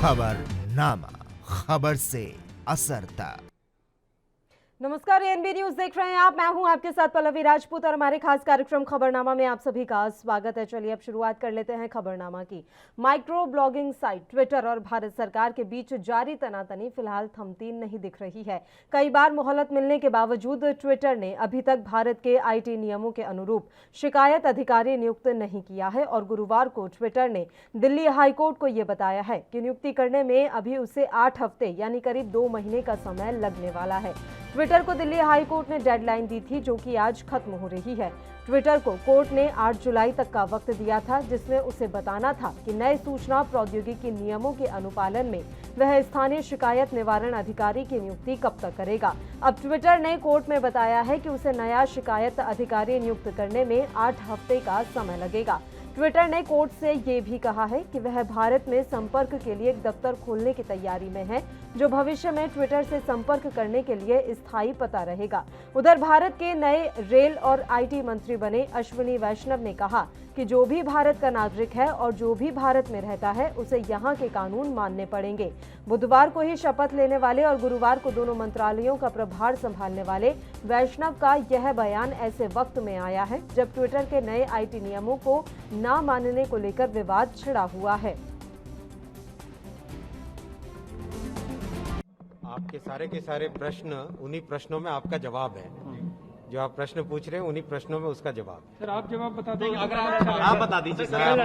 खबरनामा, खबर से असर तक। नमस्कार, एएनबी न्यूज देख रहे हैं आप। मैं हूं आपके साथ पल्लवी राजपूत और हमारे खास कार्यक्रम खबरनामा में आप सभी का स्वागत है। चलिए अब शुरुआत कर लेते हैं खबरनामा की। माइक्रो ब्लॉगिंग साइट ट्विटर और भारत सरकार के बीच जारी तनातनी फिलहाल थमती नहीं दिख रही है। कई बार मोहलत मिलने के बावजूद ट्विटर ने अभी तक भारत के आईटी नियमों के अनुरूप शिकायत अधिकारी नियुक्त नहीं किया है और गुरुवार को ट्विटर ने दिल्ली हाईकोर्ट को यह बताया है कि नियुक्ति करने में अभी उसे 8 हफ्ते यानी करीब 2 महीने का समय लगने वाला है। ट्विटर को दिल्ली हाई कोर्ट ने डेडलाइन दी थी जो कि आज खत्म हो रही है। ट्विटर को कोर्ट ने 8 जुलाई तक का वक्त दिया था जिसमें उसे बताना था कि नए सूचना प्रौद्योगिकी नियमों के अनुपालन में वह स्थानीय शिकायत निवारण अधिकारी की नियुक्ति कब तक करेगा। अब ट्विटर ने कोर्ट में बताया है कि उसे नया शिकायत अधिकारी नियुक्त करने में 8 हफ्ते का समय लगेगा। ट्विटर ने कोर्ट से ये भी कहा है कि वह भारत में संपर्क के लिए एक दफ्तर खोलने की तैयारी में है जो भविष्य में ट्विटर से संपर्क करने के लिए स्थायी पता रहेगा। उधर भारत के नए रेल और आईटी मंत्री बने अश्विनी वैष्णव ने कहा कि जो भी भारत का नागरिक है और जो भी भारत में रहता है उसे यहाँ के कानून मानने पड़ेंगे। बुधवार को ही शपथ लेने वाले और गुरुवार को दोनों मंत्रालयों का प्रभार संभालने वाले वैष्णव का यह बयान ऐसे वक्त में आया है जब ट्विटर के नए आईटी नियमों को ना मानने को लेकर विवाद छिड़ा हुआ है। आपके सारे के सारे प्रश्न उन्हीं प्रश्नों में आपका जवाब है। जो आप प्रश्न पूछ रहे हैं उन्हीं प्रश्नों में उसका जवाब। सर आप जवाब बता देंगे? अगर आप बता दीजिए सर।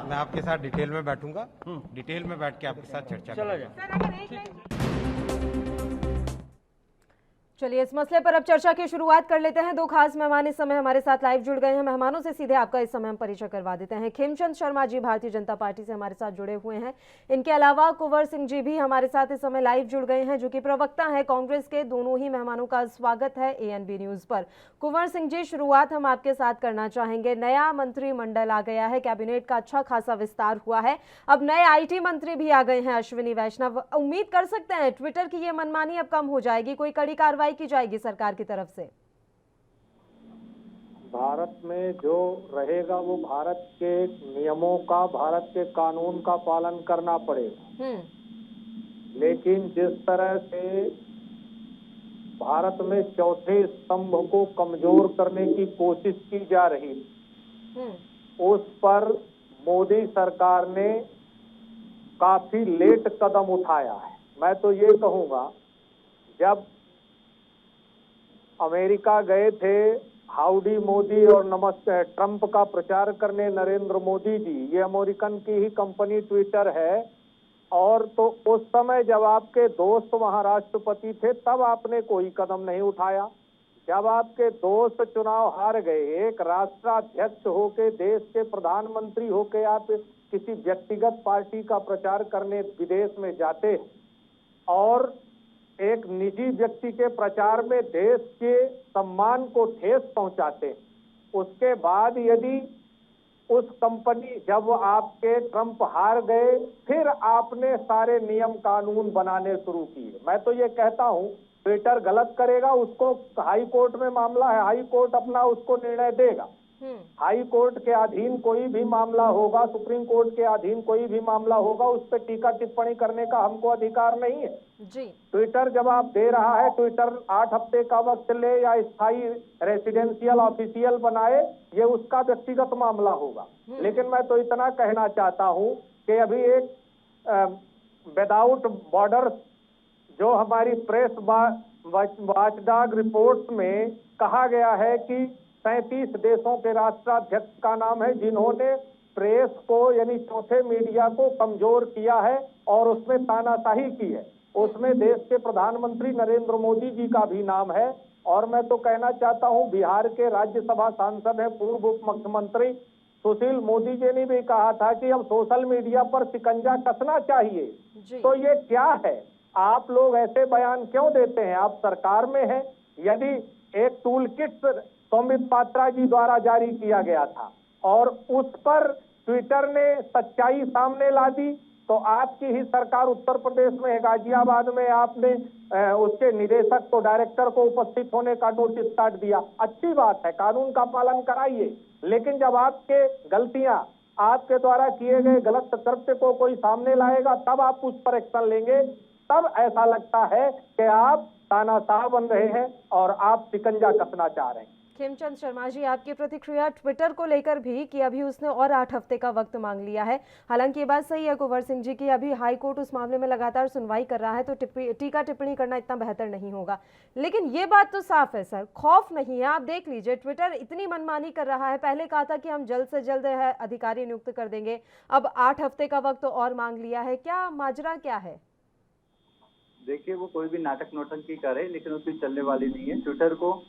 मैं आपके साथ डिटेल में बैठूंगा, डिटेल में बैठ के आपके साथ चर्चा करूंगा। चलिए इस मसले पर अब चर्चा की शुरुआत कर लेते हैं। 2 खास मेहमान इस समय हमारे साथ लाइव जुड़ गए हैं। मेहमानों से सीधे आपका इस समय हम परिचय करवा देते हैं। खेमचंद शर्मा जी भारतीय जनता पार्टी से हमारे साथ जुड़े हुए हैं। इनके अलावा कुंवर सिंह जी भी हमारे साथ इस समय लाइव जुड़ गए हैं जो कि प्रवक्ता हैं कांग्रेस के। दोनों ही मेहमानों का स्वागत है एएनबी न्यूज पर। कुंवर सिंह जी, शुरुआत हम आपके साथ करना चाहेंगे। नया मंत्रिमंडल आ गया है, कैबिनेट का अच्छा खासा विस्तार हुआ है, अब नए आईटी मंत्री भी आ गए हैं अश्विनी वैष्णव। उम्मीद कर सकते हैं ट्विटर की ये मनमानी अब कम हो जाएगी, कोई कड़ी कार्रवाई की जाएगी सरकार की तरफ से? भारत में जो रहेगा वो भारत के नियमों का, भारत के कानून का पालन करना पड़ेगा। लेकिन जिस तरह से भारत में चौथे स्तंभ को कमजोर करने की कोशिश की जा रही उस पर मोदी सरकार ने काफी लेट कदम उठाया है। मैं तो ये कहूंगा, जब अमेरिका गए थे हाउडी मोदी और नमस्ते ट्रंप का प्रचार करने नरेंद्र मोदी जी, ये अमेरिकन की ही कंपनी ट्विटर है, और तो उस समय जब आपके दोस्त वहां राष्ट्रपति थे तब आपने कोई कदम नहीं उठाया। जब आपके दोस्त चुनाव हार गए, एक राष्ट्राध्यक्ष होके, देश के प्रधानमंत्री होके आप किसी व्यक्तिगत पार्टी का प्रचार करने विदेश में जाते हैं और एक निजी व्यक्ति के प्रचार में देश के सम्मान को ठेस पहुंचाते हैं, उसके बाद यदि उस कंपनी, जब आपके ट्रंप हार गए फिर आपने सारे नियम कानून बनाने शुरू किए। मैं तो ये कहता हूं ट्विटर गलत करेगा, उसको हाई कोर्ट में मामला है, हाई कोर्ट अपना उसको निर्णय देगा। हाई कोर्ट के अधीन कोई भी मामला होगा, सुप्रीम कोर्ट के अधीन कोई भी मामला होगा, उस पर टीका टिप्पणी करने का हमको अधिकार नहीं है जी। ट्विटर जवाब दे रहा है, ट्विटर 8 हफ्ते का वक्त ले या स्थायी रेसिडेंशियल ऑफिशियल बनाए, ये उसका व्यक्तिगत मामला होगा। लेकिन मैं तो इतना कहना चाहता हूं कि अभी एक विदाउट बॉर्डर जो हमारी प्रेस वॉचडॉग रिपोर्ट्स में कहा गया है कि 37 देशों के राष्ट्राध्यक्ष का नाम है जिन्होंने प्रेस को यानी चौथे मीडिया को कमजोर किया है और उसमें तानाशाही की है। उसमें देश के प्रधानमंत्री नरेंद्र मोदी जी का भी नाम है। और मैं तो कहना चाहता हूं, बिहार के राज्यसभा सांसद है, पूर्व उप मुख्यमंत्री सुशील मोदी जी ने भी कहा था कि अब सोशल मीडिया पर शिकंजा कसना चाहिए। तो ये क्या है? आप लोग ऐसे बयान क्यों देते हैं? आप सरकार में हैं। यदि एक टूल किट सौमित पात्रा जी द्वारा जारी किया गया था और उस पर ट्विटर ने सच्चाई सामने ला दी तो आपकी ही सरकार उत्तर प्रदेश में गाजियाबाद में आपने उसके निदेशक को, डायरेक्टर को उपस्थित होने का नोटिस काट दिया। अच्छी बात है, कानून का पालन कराइए, लेकिन जब आपके गलतियां, आपके द्वारा किए गए गलत कृत्य को कोई सामने लाएगा तब आप उस पर एक्शन लेंगे। तब ऐसा लगता है कि आप तानाशाह बन रहे हैं और आप शिकंजा कसना चाह रहे हैं। खेमचंद शर्मा जी, आपकी प्रतिक्रिया ट्विटर को लेकर भी कि अभी उसने और 8 हफ्ते का वक्त मांग लिया है। हालांकि ये बात सही है कुंवर सिंह जी की अभी हाई कोर्ट उस मामले में लगातार सुनवाई कर रहा है, तो टीका टिप्पणी करना इतना बेहतर नहीं होगा। लेकिन ये बात तो साफ है सर, खौफ नहीं है। आप देख लीजिए, ट्विटर इतनी मनमानी कर रहा है। पहले कहा था कि हम जल्द से जल्द अधिकारी नियुक्त कर देंगे, अब 8 हफ्ते का वक्त और मांग लिया है। क्या माजरा क्या है? देखिए, वो कोई भी नाटक नौटंकी करे, लेकिन उसकी चलने वाली नहीं है। ट्विटर को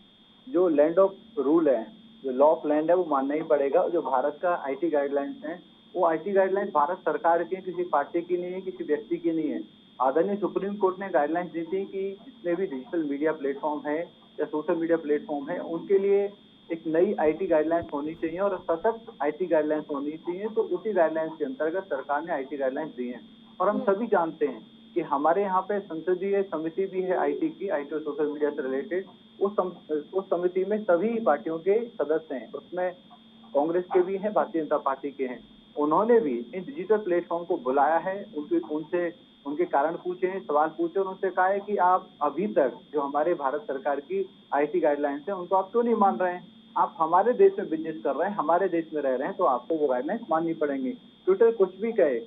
जो लैंड ऑफ रूल है, जो लॉ ऑफ लैंड है, वो मानना ही पड़ेगा। जो भारत का आईटी गाइडलाइंस है, वो आईटी गाइडलाइंस भारत सरकार की, किसी पार्टी की नहीं है, किसी व्यक्ति की नहीं है। आदरणीय सुप्रीम कोर्ट ने गाइडलाइंस दी थी कि जितने भी डिजिटल मीडिया प्लेटफॉर्म है या सोशल मीडिया प्लेटफॉर्म है, उनके लिए एक नई आईटी गाइडलाइंस होनी चाहिए और सशक्त आईटी गाइडलाइंस होनी चाहिए। तो उसी गाइडलाइंस के अंतर्गत सरकार ने आईटी गाइडलाइंस दी है। और हम सभी जानते हैं कि हमारे यहाँ पे संसदीय समिति भी है आईटी की, आईटी और सोशल मीडिया से रिलेटेड। उस समिति में सभी पार्टियों के सदस्य हैं, उसमें कांग्रेस के भी हैं, भारतीय जनता पार्टी के हैं। उन्होंने भी इन डिजिटल प्लेटफॉर्म को बुलाया है, उनसे उनके कारण पूछे हैं, सवाल पूछे और उनसे कहा है कि आप अभी तक जो हमारे भारत सरकार की आईटी गाइडलाइंस है उनको आप क्यों नहीं मान रहे हैं? आप हमारे देश में बिजनेस कर रहे हैं, हमारे देश में रह रहे हैं, तो आपको वो गाइडलाइंस माननी पड़ेंगी। ट्विटर कुछ भी कहे,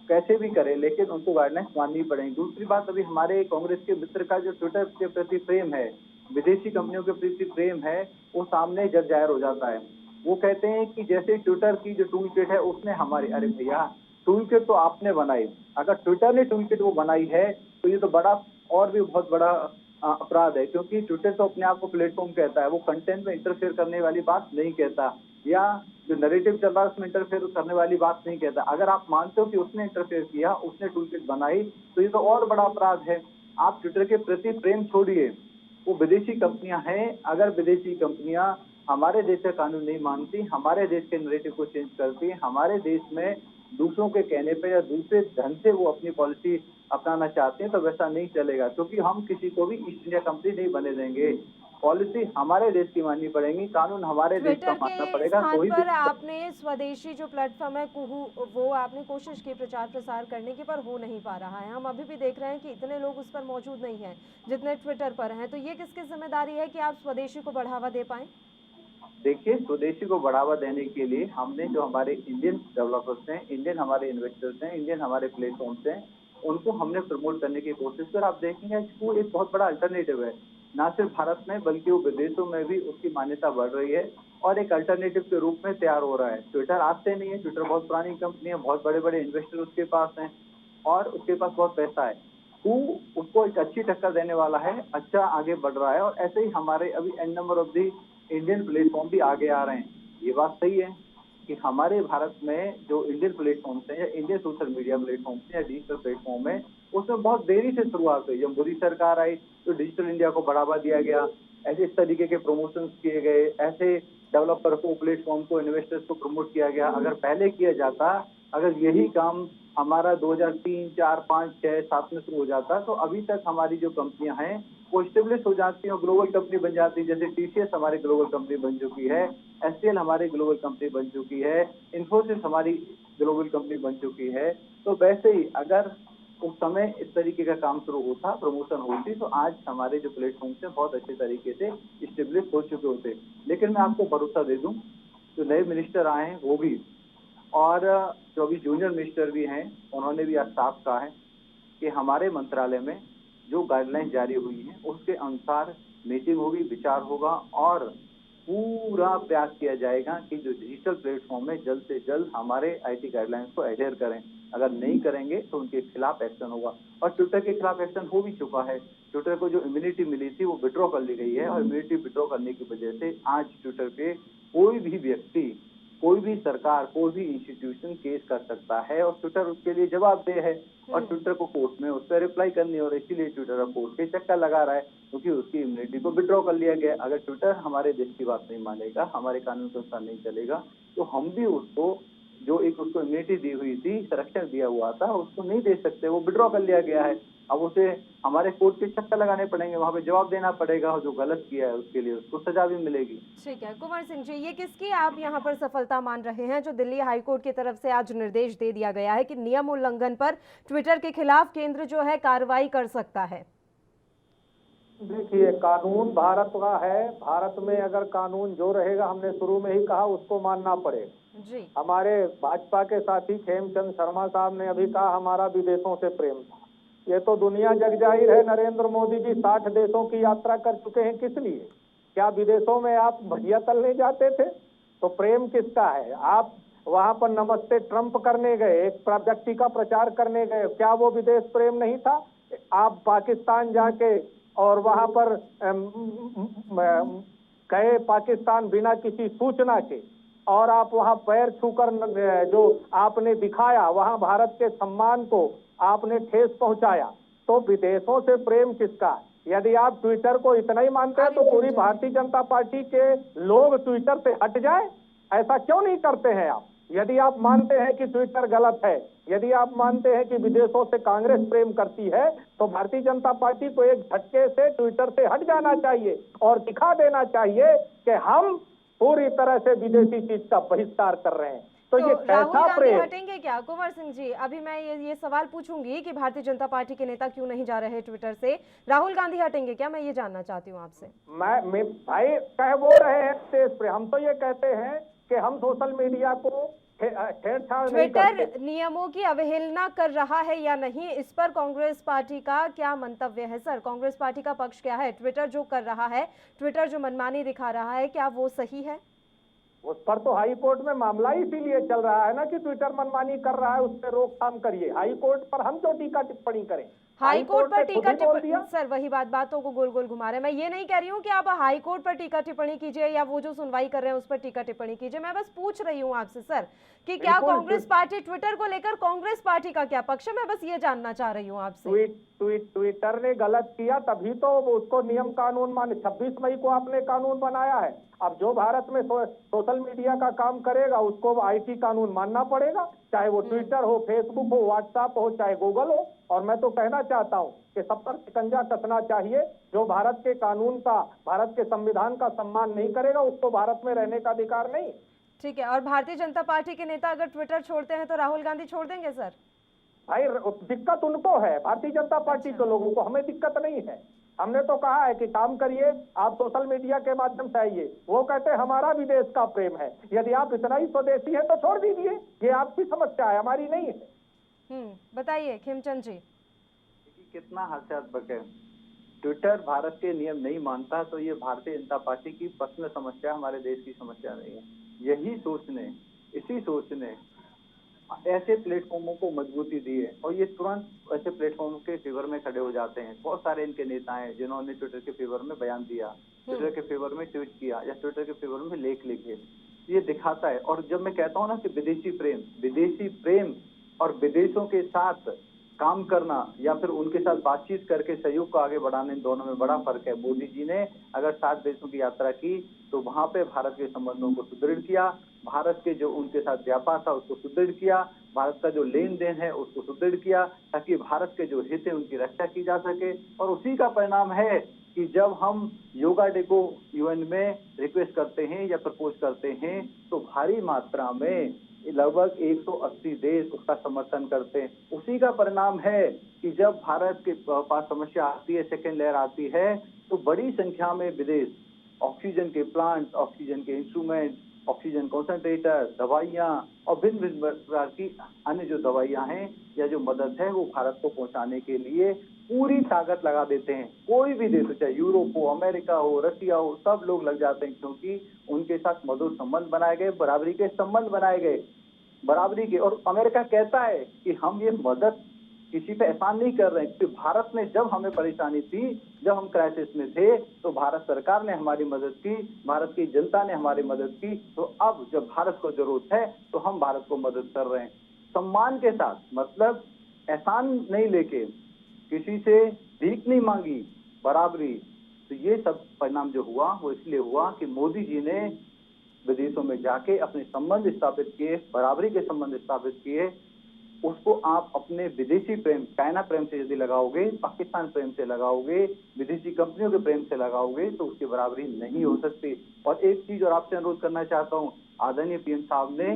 कैसे भी करे, लेकिन उनको गाइडलाइंस माननी पड़ेगी। दूसरी बात, अभी हमारे कांग्रेस के मित्र का जो ट्विटर के प्रति प्रेम है, विदेशी कंपनियों के प्रति प्रेम है, वो सामने जग जाहिर हो जाता है। वो कहते हैं कि जैसे ट्विटर की जो टूल किट है उसने हमारी, अरे भैया, टूल किट तो आपने बनाई। अगर ट्विटर ने टूल किट वो बनाई है तो ये तो बड़ा और भी बहुत बड़ा अपराध है, क्योंकि ट्विटर तो अपने आप को प्लेटफॉर्म कहता है, वो कंटेंट में इंटरफेयर करने वाली बात नहीं कहता, या जो नैरेटिव चल रहा है उसमें इंटरफेयर करने वाली बात नहीं कहता। अगर आप मानते हो कि उसने इंटरफेयर किया, उसने टूल किट बनाई, तो ये तो और बड़ा अपराध है। आप ट्विटर के प्रति प्रेम छोड़िए, वो विदेशी कंपनियां हैं। अगर विदेशी कंपनियां हमारे देश का कानून नहीं मानती, हमारे देश के नैरेटिव को चेंज करती, हमारे देश में दूसरों के कहने पे या दूसरे ढंग से वो अपनी पॉलिसी अपनाना चाहते हैं, तो वैसा नहीं चलेगा, क्योंकि हम किसी को भी ईस्ट इंडिया कंपनी नहीं बने देंगे। पॉलिसी हमारे देश की माननी पड़ेगी, कानून हमारे देश का मानना पड़ेगा। कोई पर आपने स्वदेशी जो प्लेटफॉर्म है कुहू, वो आपने कोशिश की प्रचार प्रसार करने की, पर हो नहीं पा रहा है। हम अभी भी देख रहे हैं कि इतने लोग उस पर मौजूद नहीं हैं जितने ट्विटर पर हैं। तो ये किसकी जिम्मेदारी है कि आप स्वदेशी को बढ़ावा दे पाएं? देखिए, स्वदेशी को बढ़ावा देने के लिए हमने जो हमारे इंडियन डेवलपर्स हैं, इंडियन हमारे इन्वेस्टर्स हैं, इंडियन हमारे प्लेटफॉर्म्स हैं, उनको हमने प्रमोट करने की कोशिश की। और आप देखेंगे वो एक बहुत बड़ा अल्टरनेटिव है, ना सिर्फ भारत में बल्कि वो विदेशों में भी उसकी मान्यता बढ़ रही है और एक अल्टरनेटिव के रूप में तैयार हो रहा है। ट्विटर आज से नहीं है, ट्विटर बहुत पुरानी कंपनी है, बहुत बड़े बड़े इन्वेस्टर उसके पास हैं और उसके पास बहुत पैसा है। वो उसको एक अच्छी टक्कर देने वाला है, अच्छा आगे बढ़ रहा है। और ऐसे ही हमारे अभी an number of the Indian platform भी आगे आ रहे हैं। ये बात सही है कि हमारे भारत में जो इंडियन प्लेटफॉर्म्स हैं या इंडियन सोशल मीडिया प्लेटफॉर्म्स हैं या डिजिटल प्लेटफॉर्म है, उसमें बहुत देरी से शुरुआत हुई। जब मोदी सरकार आई तो डिजिटल इंडिया को बढ़ावा दिया गया, ऐसे इस तरीके के प्रमोशंस किए गए, ऐसे डेवलपर को, प्लेटफॉर्म को, इन्वेस्टर्स को प्रमोट किया गया। अगर पहले किया जाता, अगर यही काम हमारा 2003, 4, 5, 6, 7 में शुरू हो जाता, तो अभी तक हमारी जो कंपनियां हैं वो स्टेब्लिश हो जाती हैं, ग्लोबल कंपनी बन जाती है। जैसे टीसीएस हमारी ग्लोबल कंपनी बन चुकी है, एचसीएल हमारी ग्लोबल कंपनी बन चुकी है, इन्फोसिस हमारी ग्लोबल कंपनी बन चुकी है। तो वैसे ही अगर उस समय इस तरीके का काम शुरू होता, प्रमोशन होती, तो आज हमारे जो प्लेटफॉर्म्स हैं बहुत अच्छे तरीके से स्टेब्लिश हो चुके होते। लेकिन मैं आपको भरोसा दे दूं, जो नए मिनिस्टर आए हैं वो भी, और जो अभी जूनियर मिनिस्टर भी हैं, उन्होंने भी आज साफ कहा है कि हमारे मंत्रालय में जो गाइडलाइन जारी हुई है उसके अनुसार मीटिंग होगी, विचार होगा और पूरा प्रयास किया जाएगा कि जो डिजिटल प्लेटफॉर्म है जल्द से जल्द हमारे आईटी गाइडलाइंस को एडहेयर करें। अगर नहीं करेंगे तो उनके खिलाफ एक्शन होगा, और ट्विटर के खिलाफ एक्शन हो भी चुका है। ट्विटर को जो इम्यूनिटी मिली थी वो विड्रॉ कर ली गई है, और इम्यूनिटी विड्रॉ करने की वजह से आज ट्विटर पे कोई भी व्यक्ति, कोई भी सरकार, कोई भी इंस्टीट्यूशन केस कर सकता है, और ट्विटर उसके लिए जवाबदेह है। और ट्विटर को कोर्ट में उस पर रिप्लाई करनी है, और इसीलिए ट्विटर अब कोर्ट के चक्कर लगा रहा है, क्योंकि उसकी इम्यूनिटी को विड्रॉ कर लिया गया। अगर ट्विटर हमारे देश की बात नहीं मानेगा, हमारे कानून के अनुसार नहीं चलेगा, तो हम भी उसको जो एक उसको इम्यूनिटी दी हुई थी, संरक्षण दिया हुआ था, उसको नहीं दे सकते, वो विड्रॉ कर लिया गया है। अब उसे हमारे कोर्ट के चक्कर लगाने पड़ेंगे, वहां पे जवाब देना पड़ेगा, और जो गलत किया है उसके लिए उसको सजा भी मिलेगी। ठीक है कुंवर सिंह जी, ये किसकी आप यहाँ पर सफलता मान रहे हैं जो दिल्ली हाईकोर्ट की तरफ से आज निर्देश दे दिया गया है कि नियम उल्लंघन पर ट्विटर के खिलाफ केंद्र जो है कार्रवाई कर सकता है? देखिए, कानून भारत का है, भारत में अगर कानून जो रहेगा, हमने शुरू में ही कहा, उसको मानना पड़ेगा जी। हमारे भाजपा के साथी खेमचंद शर्मा साहब ने अभी कहा हमारा विदेशों से प्रेम था। ये तो दुनिया जग जाहिर है, नरेंद्र मोदी जी 60 देशों की यात्रा कर चुके हैं, किस लिए? क्या विदेशों में आप भजिया तलने जाते थे? तो प्रेम किसका है? आप वहां पर नमस्ते ट्रंप करने गए, एक व्यक्ति का प्रचार करने गए, क्या वो विदेश प्रेम नहीं था? आप पाकिस्तान जाके और वहां पर गए पाकिस्तान बिना किसी सूचना के, और आप वहां पैर छूकर जो आपने दिखाया, वहां भारत के सम्मान को आपने ठेस पहुंचाया, तो विदेशों से प्रेम किसका? यदि आप ट्विटर को इतना ही मानते हैं तो पूरी भारतीय जनता पार्टी के लोग ट्विटर से हट जाए, ऐसा क्यों नहीं करते हैं आप? यदि आप मानते हैं कि ट्विटर गलत है, यदि आप मानते हैं कि विदेशों से कांग्रेस प्रेम करती है, तो भारतीय जनता पार्टी को एक झटके से ट्विटर से हट जाना चाहिए और दिखा देना चाहिए कि हम पूरी तरह से विदेशी चीज का बहिष्कार कर रहे हैं। तो ये राहुल कैसा गांधी प्रेम? हटेंगे क्या कुंवर सिंह जी? अभी मैं ये सवाल पूछूंगी कि भारतीय जनता पार्टी के नेता क्यों नहीं जा रहे ट्विटर से, राहुल गांधी हटेंगे क्या? मैं ये जानना चाहती हूँ आपसे। मैं भाई कह वो रहे हैं देश पे, हम तो ये कहते हैं कि हम सोशल मीडिया को छेड़छाड़ नहीं करते। ट्विटर नियमों की अवहेलना कर रहा है या नहीं, इस पर कांग्रेस पार्टी का क्या मंतव्य है? सर, कांग्रेस पार्टी का पक्ष क्या है? ट्विटर जो कर रहा है, ट्विटर जो मनमानी दिखा रहा है, क्या वो सही है? उस पर तो हाई कोर्ट में मामला इसीलिए चल रहा है ना कि ट्विटर मनमानी कर रहा है, उस पर रोकथाम करिए। हाई कोर्ट पर हम क्यों टीका टिप्पणी करें? हाई कोर्ट पर ने टीका खुद ही बोल टिप्पणी, दिया। सर वही बातों को गोल गोल घुमा रहे हैं। मैं ये नहीं कह रही हूँ कि आप हाई कोर्ट पर टीका टिप्पणी कीजिए या वो जो सुनवाई कर रहे हैं उस पर टीका टिप्पणी कीजिए। मैं बस पूछ रही हूँ आपसे सर कि क्या कांग्रेस पार्टी ट्विटर को लेकर, कांग्रेस पार्टी का क्या पक्ष है? मैं बस ये जानना चाह रही हूँ आपसे। ट्विटर ने गलत किया तभी तो उसको नियम कानून माने। 26 मई को आपने कानून बनाया है, अब जो भारत में सोशल मीडिया का काम करेगा उसको आईटी कानून मानना पड़ेगा, चाहे वो ट्विटर हो, फेसबुक हो, व्हाट्सएप हो, चाहे गूगल हो। और मैं तो कहना चाहता हूं कि सब पर शिकंजा कसना चाहिए। जो भारत के कानून का, भारत के संविधान का सम्मान नहीं करेगा उसको भारत में रहने का अधिकार नहीं। ठीक है, और भारतीय जनता पार्टी के नेता अगर ट्विटर छोड़ते हैं तो राहुल गांधी छोड़ देंगे सर? भाई दिक्कत उनको है, भारतीय जनता पार्टी के लोगों को, हमें दिक्कत नहीं है। हमने तो कहा है कि काम करिए, आप सोशल मीडिया के माध्यम से आइए। वो कहते हैं हमारा विदेश का प्रेम है। यदि आप इतना ही स्वदेशी है तो छोड़ दीजिए, ये आपकी समस्या है, हमारी नहीं है। बताइए खेमचंद जी। कितना हास्यास्पद है। ट्विटर भारत के नियम नहीं मानता तो ये भारतीय जनता पार्टी की पर्सनल समस्या, हमारे देश की समस्या नहीं है। यही सोचने, इसी सोचने ऐसे प्लेटफॉर्मों को मजबूती दी है, और ये तुरंत ऐसे प्लेटफॉर्म के फेवर में खड़े हो जाते हैं। बहुत सारे इनके नेता हैं जिन्होंने ट्विटर के फेवर में बयान दिया, ट्विटर के फेवर में ट्वीट किया, या ट्विटर के फेवर में लेख लिखे। ये दिखाता है। और जब मैं कहता हूँ ना कि विदेशी प्रेम और विदेशों के साथ काम करना या फिर उनके साथ बातचीत करके सहयोग को आगे बढ़ाने, इन दोनों में बड़ा फर्क है। मोदी जी ने अगर 7 देशों की यात्रा की तो वहां पे भारत के संबंधों को सुदृढ़ किया, भारत के जो उनके साथ व्यापार था उसको सुदृढ़ किया, भारत का जो लेन देन है उसको सुदृढ़ किया, ताकि भारत के जो हित है उनकी रक्षा की जा सके। और उसी का परिणाम है कि जब हम योगा डे को यूएन में रिक्वेस्ट करते हैं या प्रपोज करते हैं तो भारी मात्रा में लगभग 180 देश उसका समर्थन करते हैं। उसी का परिणाम है कि जब भारत के पास समस्या आती है, सेकेंड लेयर आती है, तो बड़ी संख्या में विदेश ऑक्सीजन के प्लांट, ऑक्सीजन के इंस्ट्रूमेंट, ऑक्सीजन कॉन्सेंट्रेटर, दवाइयाँ और भिन्न भिन्न प्रकार की अन्य जो दवाइयाँ हैं या जो मदद है वो भारत को पहुंचाने के लिए पूरी ताकत लगा देते हैं। कोई भी देश हो, चाहे यूरोप हो, अमेरिका हो, रशिया हो, सब लोग लग जाते हैं, क्योंकि उनके साथ मधुर संबंध बनाए गए, बराबरी के संबंध बनाए गए, बराबरी के। और अमेरिका कहता है कि हम ये मदद किसी पे एहसान नहीं कर रहे हैं, क्योंकि भारत ने जब हमें परेशानी थी, जब हम क्राइसिस में थे, तो भारत सरकार ने हमारी मदद की, भारत की जनता ने हमारी मदद की। तो अब जब भारत को जरूरत है तो हम भारत को मदद कर रहे हैं सम्मान के साथ, मतलब एहसान नहीं लेके, किसी से भीख नहीं मांगी, बराबरी। तो ये सब परिणाम जो हुआ वो इसलिए हुआ कि मोदी जी ने विदेशों में जाके अपने संबंध स्थापित किए, बराबरी के संबंध स्थापित किए, उसको आप अपने विदेशी प्रेम, चाइना प्रेम से यदि लगाओगे, पाकिस्तान प्रेम से लगाओगे, विदेशी कंपनियों के प्रेम से लगाओगे तो उसकी बराबरी नहीं हो सकती। और एक चीज और आपसे अनुरोध करना चाहता हूँ, आदरणीय पीएम साहब ने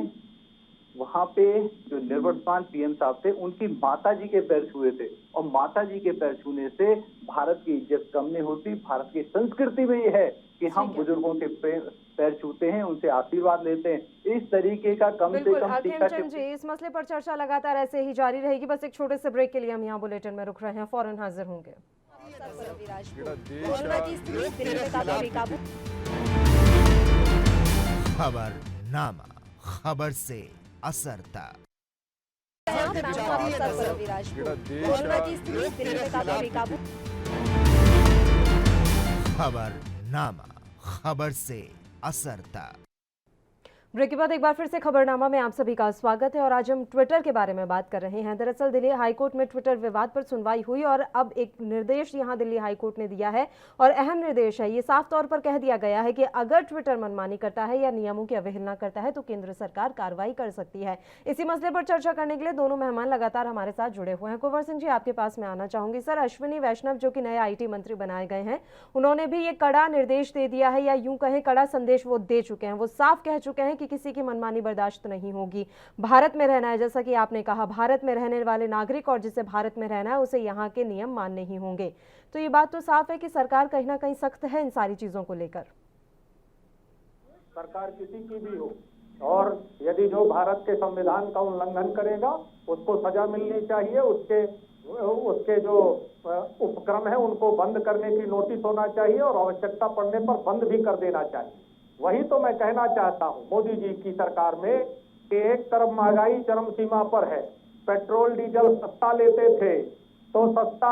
वहां पे जो निवर्तमान पीएम साहब थे उनकी माता जी के पैर छुए थे, और माता जी के पैर छूने से भारत की इज्जत कम नहीं होती। भारत की संस्कृति में ये है कि हम बुजुर्गों के पैर छूते हैं, उनसे आशीर्वाद लेते हैं। इस तरीके का कम से बिल्कुल कम खेमचंद जी, इस मसले पर चर्चा लगातार ऐसे ही जारी रहेगी। बस एक छोटे से ब्रेक के लिए हम यहाँ बुलेटिन में रुक रहे हैं, फौरन हाजिर होंगे। खबरनामा, खबर से असरता। खबरनामा, खबर से असरता। ब्रेक के बाद एक बार फिर से खबरनामा में आप सभी का स्वागत है और आज हम ट्विटर के बारे में बात कर रहे हैं। दरअसल दिल्ली हाईकोर्ट में ट्विटर विवाद पर सुनवाई हुई और अब एक निर्देश यहां दिल्ली हाईकोर्ट ने दिया है और अहम निर्देश है। ये साफ तौर पर कह दिया गया है कि अगर ट्विटर मनमानी करता है या नियमों की अवहेलना करता है तो केंद्र सरकार कार्रवाई कर सकती है। इसी मसले पर चर्चा करने के लिए दोनों मेहमान लगातार हमारे साथ जुड़े हुए हैं। कुंवर सिंह जी, आपके पास में आना चाहूंगी। सर, अश्विनी वैष्णव जो कि नए IT मंत्री बनाए गए हैं, उन्होंने भी ये कड़ा निर्देश दे दिया है या यूं कहें कड़ा संदेश वो दे चुके हैं। वो साफ कह चुके हैं कि किसी की मनमानी बर्दाश्त नहीं होगी। भारत में रहना है, जैसा कि आपने कहा, भारत में रहने वाले नागरिक और जिसे भारत में रहना है उसे यहाँ के नियम मानने ही होंगे। तो ये बात तो साफ है कि सरकार कहीं ना कहीं सख्त है इन सारी चीजों को लेकर। सरकार किसी की भी हो, और यदि जो भारत के संविधान का उल्लंघन करेगा उसको सजा मिलनी चाहिए। उसके जो उपक्रम है उनको बंद करने की नोटिस होना चाहिए और आवश्यकता पड़ने पर बंद भी कर देना चाहिए। वही तो मैं कहना चाहता हूं मोदी जी की सरकार में कि एक तरफ महंगाई चरम सीमा पर है, पेट्रोल डीजल सस्ता लेते थे तो सस्ता,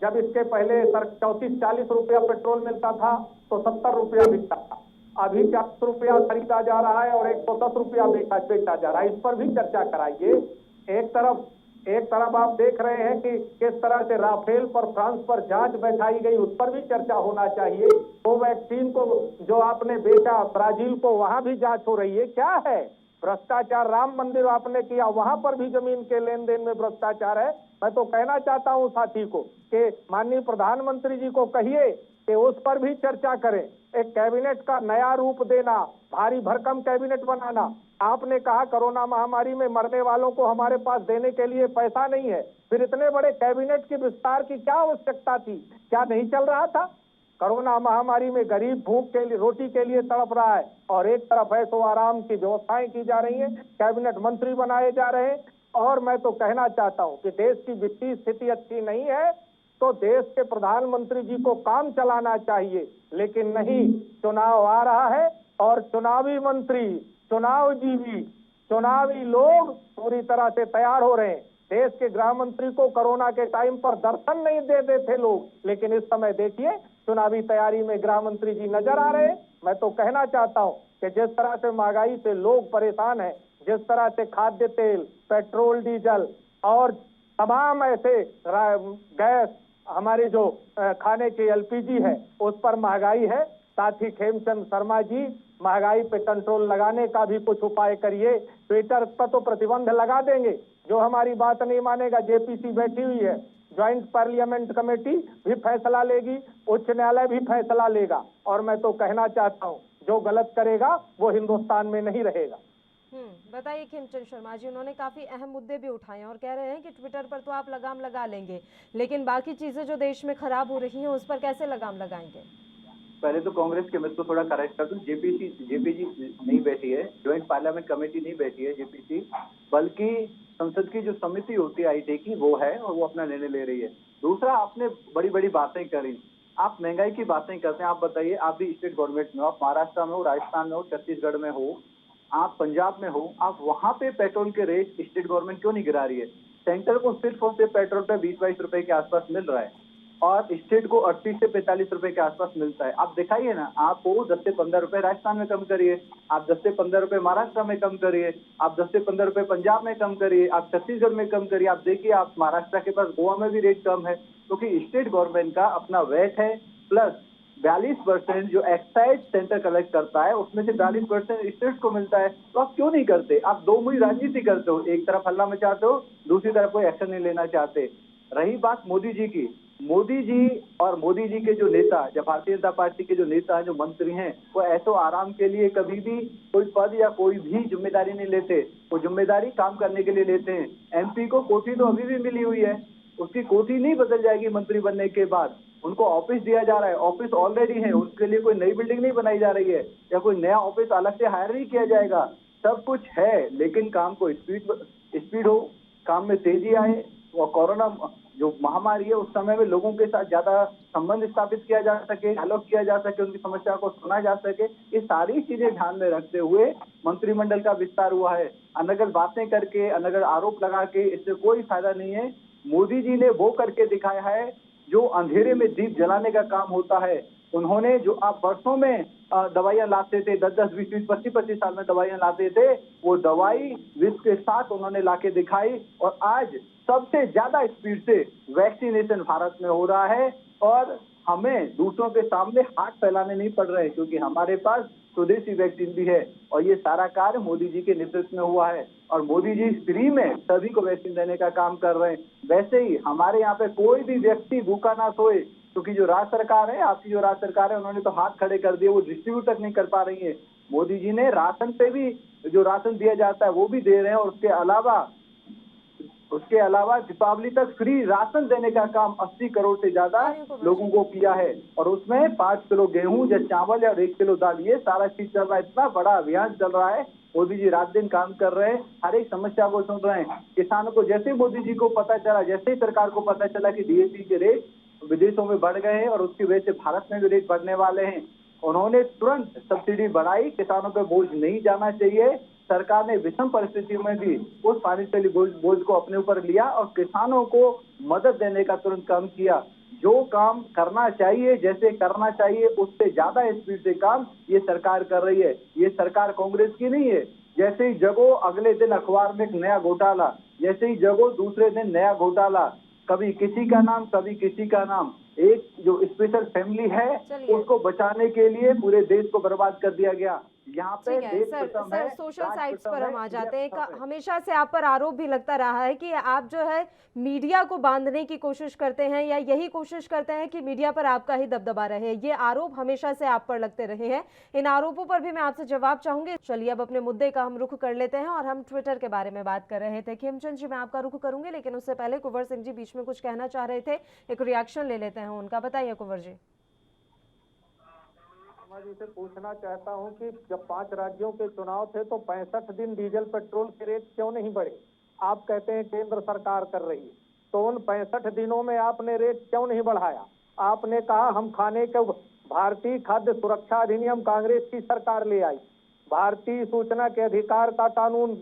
जब इसके पहले 34-40 रुपया पेट्रोल मिलता था तो 70 रुपया बिकता था, अभी 40 रुपया खरीदा जा रहा है और 110 रुपया बेचा जा रहा है। इस पर भी चर्चा कराइए। एक तरफ आप देख रहे हैं कि किस तरह से राफेल पर, फ्रांस पर जांच बैठाई गई, उस पर भी चर्चा होना चाहिए। कोवैक्सीन को जो आपने बेचा ब्राजील को, वहां भी जांच हो रही है। क्या है भ्रष्टाचार? राम मंदिर आपने किया, वहां पर भी जमीन के लेन देन में भ्रष्टाचार है। मैं तो कहना चाहता हूं साथी को कि माननीय प्रधानमंत्री जी को कहिए कि उस पर भी चर्चा करें। एक कैबिनेट का नया रूप देना, भारी भरकम कैबिनेट बनाना। आपने कहा कोरोना महामारी में मरने वालों को हमारे पास देने के लिए पैसा नहीं है, फिर इतने बड़े कैबिनेट के विस्तार की क्या आवश्यकता थी? क्या नहीं चल रहा था? कोरोना महामारी में गरीब भूख के लिए, रोटी के लिए तड़प रहा है और एक तरफ ऐशो आराम की व्यवस्थाएं की जा रही हैं, कैबिनेट मंत्री बनाए जा रहे हैं। और मैं तो कहना चाहता हूं कि देश की वित्तीय स्थिति अच्छी नहीं है तो देश के प्रधानमंत्री जी को काम चलाना चाहिए, लेकिन नहीं, चुनाव आ रहा है और चुनावी मंत्री, चुनाव जीवी, चुनावी लोग पूरी तरह से तैयार हो रहे हैं। देश के गृह मंत्री को कोरोना के टाइम पर दर्शन नहीं देते थे लोग, लेकिन इस समय देखिए चुनावी तैयारी में गृह मंत्री जी नजर आ रहे हैं। मैं तो कहना चाहता हूं कि जिस तरह से महंगाई से लोग परेशान हैं, जिस तरह से खाद्य तेल, पेट्रोल, डीजल और तमाम ऐसे गैस, हमारे जो खाने के LPG है उस पर महंगाई है। साथ ही खेमचंद शर्मा जी, महंगाई पे कंट्रोल लगाने का भी कुछ उपाय करिए। ट्विटर पर तो प्रतिबंध लगा देंगे, जो हमारी बात नहीं मानेगा, JPC बैठी हुई है, ज्वाइंट पार्लियामेंट कमेटी भी फैसला लेगी, उच्च न्यायालय भी फैसला लेगा। और मैं तो कहना चाहता हूँ जो गलत करेगा वो हिंदुस्तान में नहीं रहेगा। बताइए खेमचंद शर्मा जी, उन्होंने काफी अहम मुद्दे भी उठाए और कह रहे हैं कि ट्विटर पर तो आप लगाम लगा लेंगे, लेकिन बाकी चीजें जो देश में खराब हो रही हैं उस पर कैसे लगाम लगाएंगे? पहले तो कांग्रेस के मित्र को थोड़ा करेक्ट कर दूं, JPC नहीं बैठी है, ज्वाइंट पार्लियामेंट कमेटी नहीं बैठी है JPC, बल्कि संसद की जो समिति होती है IT की वो है और वो अपना निर्णय ले रही है। दूसरा, आपने बड़ी बड़ी बातें करी, आप महंगाई की बातें करते हैं। आप बताइए, आप भी स्टेट गवर्नमेंट में हो, आप महाराष्ट्र में हो, राजस्थान में हो, छत्तीसगढ़ में हो, आप पंजाब में हो, आप वहां पे पेट्रोल के रेट स्टेट गवर्नमेंट क्यों नहीं गिरा रही है? सेंटर को सिर्फ और सिर्फ पेट्रोल पे 20-22 रुपए के आसपास मिल रहा है और स्टेट को 38 से 45 रुपए के आसपास मिलता है। आप दिखाइए ना, आप वो 10 से 15 रुपए राजस्थान में कम करिए, आप 10 से 15 रुपए महाराष्ट्र में कम करिए, आप 10 से 15 रुपए पंजाब में कम करिए, आप छत्तीसगढ़ में कम करिए। आप देखिए, आप महाराष्ट्र के पास गोवा में भी रेट कम है, क्योंकि स्टेट गवर्नमेंट का अपना वैट है, प्लस 42% जो एक्साइज सेंटर कलेक्ट करता है उसमें से 42% स्टेट्स को मिलता है। तो आप क्यों नहीं करते? आप दो मुही राजनीति करते हो, एक तरफ हल्ला मचाते हो, दूसरी तरफ कोई एक्शन नहीं लेना चाहते। रही बात मोदी जी की, मोदी जी और मोदी जी के जो नेता, जब भारतीय जनता पार्टी के जो नेता हैं, जो मंत्री हैं, वो ऐसो आराम के लिए कभी भी कोई पद या कोई भी जिम्मेदारी नहीं लेते। वो जिम्मेदारी काम करने के लिए लेते हैं। एमपी को कोठी तो अभी भी मिली हुई है, उसकी कोठी नहीं बदल जाएगी मंत्री बनने के बाद। उनको ऑफिस दिया जा रहा है, ऑफिस ऑलरेडी है, उसके लिए कोई नई बिल्डिंग नहीं बनाई जा रही है या कोई नया ऑफिस अलग से हायर नहीं किया जाएगा। सब कुछ है, लेकिन काम को स्पीड हो, काम में तेजी आए। और कोरोना जो महामारी है उस समय में लोगों के साथ ज्यादा संबंध स्थापित किया जा सके, डायलॉग किया जा सके, उनकी समस्या को सुना जा सके, ये सारी चीजें ध्यान में रखते हुए मंत्रिमंडल का विस्तार हुआ है। अनगढ़ बातें करके, अनगढ़ आरोप लगा के इससे कोई फायदा नहीं है। मोदी जी ने वो करके दिखाया है जो अंधेरे में दीप जलाने का काम होता है। उन्होंने जो आप वर्षों में दवाइयां लाते थे, 10-10, 20-20, 25-25 साल में दवाइयां लाते थे, वो दवाई विश्व के साथ उन्होंने लाके दिखाई। और आज सबसे ज्यादा स्पीड से वैक्सीनेशन भारत में हो रहा है और हमें दूसरों के सामने हाथ फैलाने नहीं पड़ रहे, क्योंकि हमारे पास स्वदेशी वैक्सीन भी है। और ये सारा कार्य मोदी जी के नेतृत्व में हुआ है और मोदी जी फ्री में सभी को वैक्सीन देने का काम कर रहे हैं। वैसे ही हमारे यहाँ पे कोई भी व्यक्ति भूखा ना सोए, क्योंकि जो राज्य सरकार है, आपकी जो राज्य सरकार है, उन्होंने तो हाथ खड़े कर दिए, वो डिस्ट्रीब्यूट तक नहीं कर पा रही है। मोदी जी ने राशन पे भी, जो राशन दिया जाता है वो भी दे रहे हैं। और उसके अलावा दीपावली तक फ्री राशन देने का काम 80 करोड़ से ज्यादा लोगों को किया है। और उसमें 5 किलो गेहूं या चावल या 1 किलो दाल, ये सारा चीज चल रहा है। इतना बड़ा अभियान चल रहा है। मोदी जी रात दिन काम कर रहे हैं, हर एक समस्या को सुन रहे हैं। किसानों को जैसे मोदी जी को पता चला, जैसे ही सरकार को पता चला कि डीएपी के रेट विदेशों में बढ़ गए हैं और उसकी वजह से भारत में भी रेट बढ़ने वाले हैं, उन्होंने तुरंत सब्सिडी बढ़ाई। किसानों पर बोझ नहीं जाना चाहिए। सरकार ने विषम परिस्थितियों में भी उस फाइनेंशियली बोझ को अपने ऊपर लिया और किसानों को मदद देने का तुरंत काम किया। जो काम करना चाहिए, जैसे करना चाहिए, उससे ज्यादा स्पीड से काम ये सरकार कर रही है। ये सरकार कांग्रेस की नहीं है। जैसे ही जगो अगले दिन अखबार में एक नया घोटाला, जैसे ही जगो दूसरे दिन नया घोटाला, कभी किसी का नाम, कभी किसी का नाम। एक जो स्पेशल फैमिली है उसको बचाने के लिए पूरे देश को बर्बाद कर दिया गया। यहाँ पे सर सोशल साइट्स पर हम आ जाते हैं। हमेशा से आप पर आरोप भी लगता रहा है कि आप जो है मीडिया को बांधने की कोशिश करते हैं या यही कोशिश करते हैं कि मीडिया पर आपका ही दबदबा रहे। ये आरोप हमेशा से आप पर लगते रहे हैं। इन आरोपों पर भी मैं आपसे जवाब चाहूंगी। चलिए अब अपने मुद्दे का हम रुख कर लेते हैं और हम ट्विटर के बारे में बात कर रहे थे। खेमचंद जी, मैं आपका रुख करूंगी, लेकिन उससे पहले कुंवर सिंह जी बीच में कुछ कहना चाह रहे थे, एक रिएक्शन ले लेते हैं उनका। बताइए कुंवर जी। मैं जी से पूछना चाहता हूं कि जब 5 राज्यों के चुनाव थे तो 65 दिन डीजल पेट्रोल के रेट क्यों नहीं बढ़े? आप कहते हैं केंद्र सरकार कर रही है, तो उन 65 दिनों में आपने रेट क्यों नहीं बढ़ाया? आपने कहा हम खाने के, भारतीय खाद्य सुरक्षा अधिनियम कांग्रेस की सरकार ले आई, भारतीय सूचना के अधिकार का कानून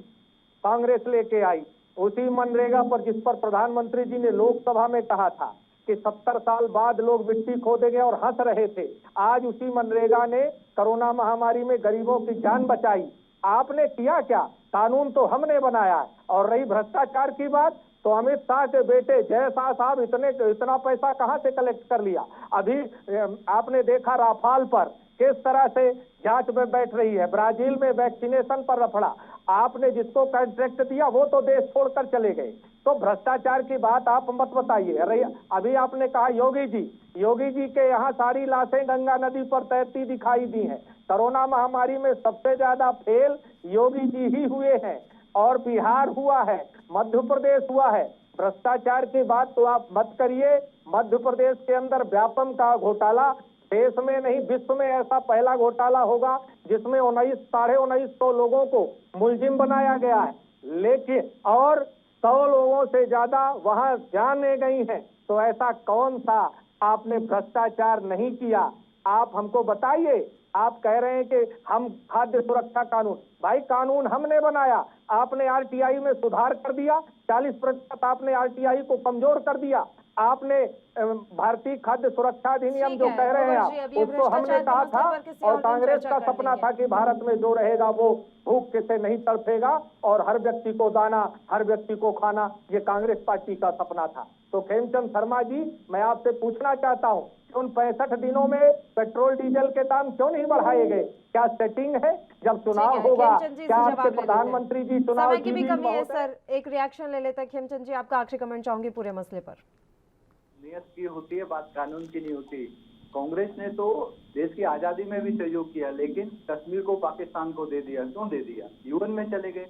कांग्रेस लेके आई, उसी मनरेगा पर जिस पर प्रधानमंत्री जी ने लोकसभा में कहा था कि 70 साल बाद लोग मिट्टी खोदेंगे और हंस रहे थे, आज उसी मनरेगा ने कोरोना महामारी में गरीबों की जान बचाई। आपने किया क्या? कानून तो हमने बनाया है। और रही भ्रष्टाचार की बात, तो अमित शाह के बेटे जय शाह साहब इतना पैसा कहां से कलेक्ट कर लिया? अभी आपने देखा राफाल पर किस तरह से जांच में बैठ रही है। ब्राजील में वैक्सीनेशन पर रफड़ा, आपने जिसको कॉन्ट्रैक्ट दिया वो तो देश छोड़कर चले गए। तो भ्रष्टाचार की बात आप मत बताइए। अरे अभी आपने कहा योगी जी के यहाँ सारी लाशें गंगा नदी पर तैरती दिखाई दी हैं। कोरोना महामारी में सबसे ज्यादा फेल योगी जी ही हुए हैं, और बिहार हुआ है, मध्य प्रदेश हुआ है। भ्रष्टाचार की बात तो आप मत करिए। मध्य प्रदेश के अंदर व्यापम का घोटाला, देश में नहीं विश्व में ऐसा पहला घोटाला होगा जिसमें 19,500 लोगों को मुलजिम बनाया गया है, लेकिन और 100 लोगों से ज्यादा वहां जाने गई हैं। तो ऐसा कौन सा आपने भ्रष्टाचार नहीं किया? आप हमको बताइए। आप कह रहे हैं कि हम खाद्य सुरक्षा कानून, भाई कानून हमने बनाया, आपने आरटीआई में सुधार कर दिया, 40% आपने आरटीआई को कमजोर कर दिया। आपने भारतीय खाद्य सुरक्षा अधिनियम जो कह रहे हैं आप, उसको हमने कहा था, और कांग्रेस का सपना था कि भारत में जो रहेगा वो भूख से नहीं तड़पेगा और हर व्यक्ति को दाना, हर व्यक्ति को खाना, ये कांग्रेस पार्टी का सपना था। तो खेमचंद शर्मा जी, मैं आपसे पूछना चाहता हूं उन 65 दिनों में पेट्रोल डीजल के दाम क्यों नहीं बढ़ाए गए? क्या सेटिंग है? जब चुनाव होगा खेमचंद जी से क्या जवाब आपके ले लेते हैं। प्रधानमंत्री जी चुनाव समय की भी जीतेंगे कमी है महोदय? सर, एक रिएक्शन ले लेते हैं। खेमचंद जी, आपका आखिरी कमेंट चाहूंगी पूरे मसले पर। नियत की होती है बात, कानून की नहीं होती। कांग्रेस ने तो देश की आजादी में भी सहयोग किया, लेकिन कश्मीर को पाकिस्तान को दे दिया। क्यों दे दिया? यूएन में चले गए।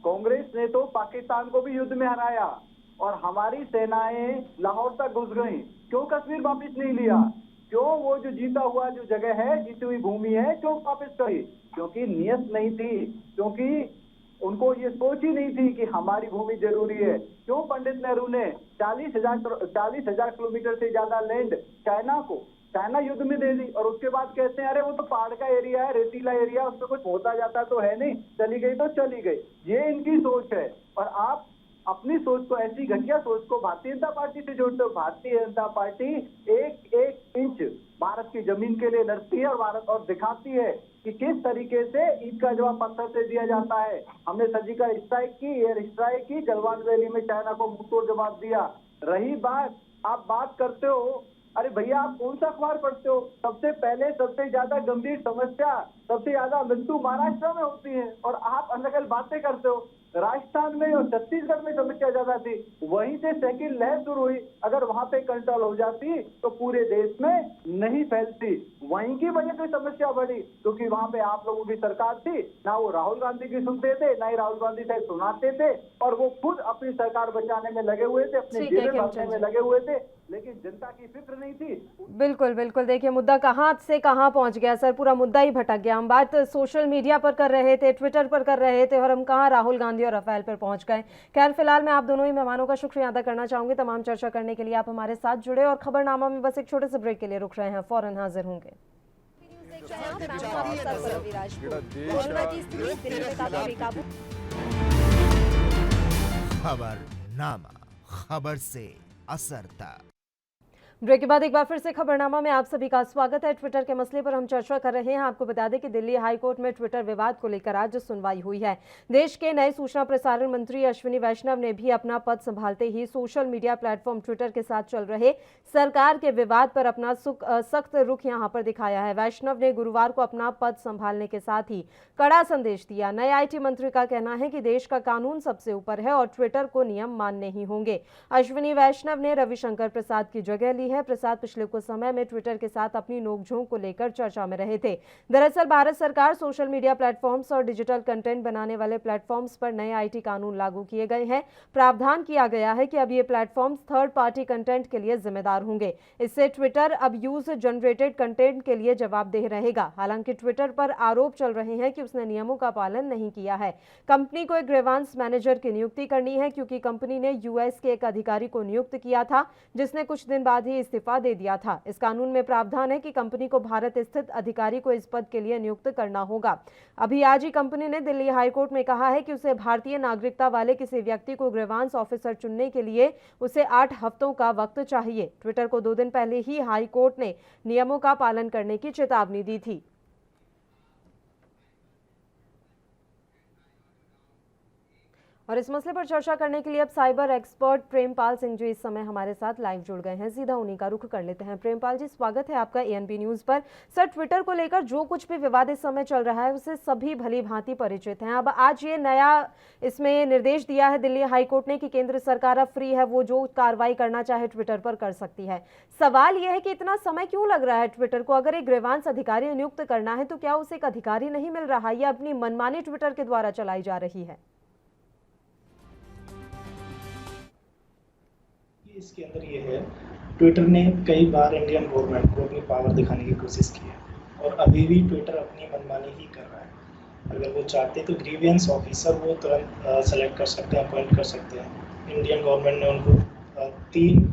कांग्रेस ने तो पाकिस्तान को भी युद्ध में हराया और हमारी सेनाएं लाहौर तक घुस गई। क्यों कश्मीर वापस नहीं लिया? क्यों वो जो जीता हुआ जो जगह है, जीती हुई भूमि है, क्यों वापस करी? क्योंकि नियत नहीं थी, क्योंकि उनको ये सोच ही नहीं थी कि हमारी भूमि जरूरी है। क्यों पंडित नेहरू ने 40,000 किलोमीटर से ज्यादा लैंड चाइना युद्ध में दे दी और उसके बाद कहते हैं अरे वो तो पहाड़ का एरिया है, रेतीला एरिया, उसमें कुछ होता जाता तो है नहीं, चली गई तो चली गई। ये इनकी सोच है और आप अपनी सोच को, ऐसी घटिया सोच को भारतीय जनता पार्टी से जोड़ते हो। भारतीय जनता पार्टी एक एक इंच भारत की जमीन के लिए लड़ती है और दिखाती है कि किस तरीके से ईद का जवाब पत्थर से दिया जाता है। हमने सर्जिकल स्ट्राइक की, एयर स्ट्राइक की, गलवान वैली में चाइना को मुंहतोड़ जवाब दिया। रही बात, आप बात करते हो, अरे भैया आप कौन सा अखबार पढ़ते हो? सबसे पहले सबसे ज्यादा गंभीर समस्या, सबसे ज्यादा मृत्यु महाराष्ट्र में होती है और आप अलग अलग बातें करते हो। राजस्थान में और छत्तीसगढ़ में समस्या ज्यादा थी, वहीं से सेकंड लहर शुरू हुई। अगर वहां पे कंट्रोल हो जाती तो पूरे देश में नहीं फैलती। वहीं की वजह से समस्या बढ़ी क्योंकि वहां पे आप लोगों की सरकार थी, ना वो राहुल गांधी की सुनते थे, ना ही राहुल गांधी से सुनाते थे और वो खुद अपनी सरकार बचाने में लगे हुए थे, अपने जेलें भरने में लगे हुए थे, लेकिन जनता की फिक्र नहीं थी। बिल्कुल बिल्कुल, देखिए मुद्दा कहाँ से कहाँ पहुंच गया सर, पूरा मुद्दा ही भटक गया। हम बात सोशल मीडिया पर कर रहे थे, ट्विटर पर कर रहे थे और हम कहाँ राहुल गांधी और राफेल पर पहुंच गए। खैर फिलहाल मैं आप दोनों ही मेहमानों का शुक्रिया अदा करना चाहूंगी। तमाम चर्चा करने के लिए आप हमारे साथ जुड़े और खबरनामा में बस एक छोटे से ब्रेक के लिए रुक रहे हैं, फौरन हाजिर होंगे। खबरनामा, खबर से असर तक। ब्रेक के बाद एक बार फिर से खबरनामा में आप सभी का स्वागत है। ट्विटर के मसले पर हम चर्चा कर रहे हैं। आपको बता दें कि दिल्ली हाईकोर्ट में ट्विटर विवाद को लेकर आज सुनवाई हुई है। देश के नए सूचना प्रसारण मंत्री अश्विनी वैष्णव ने भी अपना पद संभालते ही सोशल मीडिया प्लेटफॉर्म ट्विटर के साथ चल रहे सरकार के विवाद पर अपना सख्त रुख यहां पर दिखाया है। वैष्णव ने गुरुवार को अपना पद संभालने के साथ ही कड़ा संदेश दिया। नए आईटी मंत्री का कहना है कि देश का कानून सबसे ऊपर है और ट्विटर को नियम मानने ही होंगे। अश्विनी वैष्णव ने रविशंकर प्रसाद की जगह ली है। प्रसाद पिछले कुछ समय में ट्विटर के साथ अपनी नोकझोंक को लेकर चर्चा में रहे थे। दरअसल भारत सरकार सोशल मीडिया प्लेटफॉर्म्स और डिजिटल कंटेंट बनाने वाले प्लेटफॉर्म्स पर नए आईटी कानून लागू किए गए हैं। प्रावधान किया गया है कि अब ये प्लेटफॉर्म्स थर्ड पार्टी कंटेंट के लिए जिम्मेदार होंगे। इससे ट्विटर अब यूजर जनरेटेड कंटेंट के लिए जवाबदेह रहेगा। हालांकि ट्विटर पर आरोप चल रहे हैं कि उसने नियमों का पालन नहीं किया है। कंपनी को एक ग्रीवांस मैनेजर की नियुक्ति करनी है क्योंकि कंपनी ने यूएस के एक अधिकारी को नियुक्त किया था जिसने कुछ दिन बाद ही इस्तीफा दे दिया था। इस कानून में प्रावधान है कि कंपनी को भारत स्थित अधिकारी को इस पद के लिए नियुक्त करना होगा। अभी आज ही कंपनी ने दिल्ली हाईकोर्ट में कहा है कि उसे भारतीय नागरिकता वाले किसी व्यक्ति को ग्रीवांस ऑफिसर चुनने के लिए उसे 8 हफ्तों का वक्त चाहिए। ट्विटर को 2 दिन पहले ही हाईकोर्ट ने नियमों का पालन करने की चेतावनी दी थी। और इस मसले पर चर्चा करने के लिए अब साइबर एक्सपर्ट प्रेमपाल सिंह जी इस समय हमारे साथ लाइव जुड़ गए हैं। सीधा उन्हीं का रुख कर लेते हैं। प्रेमपाल जी, स्वागत है आपका एएनबी न्यूज़ पर। सर, ट्विटर को लेकर जो कुछ भी विवाद इस समय चल रहा है उससे सभी भली भांति परिचित हैं। अब आज ये नया इसमें निर्देश दिया है दिल्ली हाईकोर्ट ने कि केंद्र सरकार अब फ्री है, वो जो कार्रवाई करना चाहे ट्विटर पर कर सकती है। सवाल यह है कि इतना समय क्यों लग रहा है ट्विटर को? अगर एक ग्रीवांस अधिकारी नियुक्त करना है तो क्या उसे एक अधिकारी नहीं मिल रहा या अपनी मनमानी ट्विटर के द्वारा चलाई जा रही है? इसके अंदर ये है, ट्विटर ने कई बार इंडियन गवर्नमेंट को अपनी पावर दिखाने की कोशिश की है और अभी भी ट्विटर अपनी मनमानी ही कर रहा है। अगर वो चाहते तो ग्रीवियंस ऑफिसर वो तुरंत सेलेक्ट कर सकते हैं, अपॉइंट कर सकते हैं। इंडियन गवर्नमेंट ने उनको 3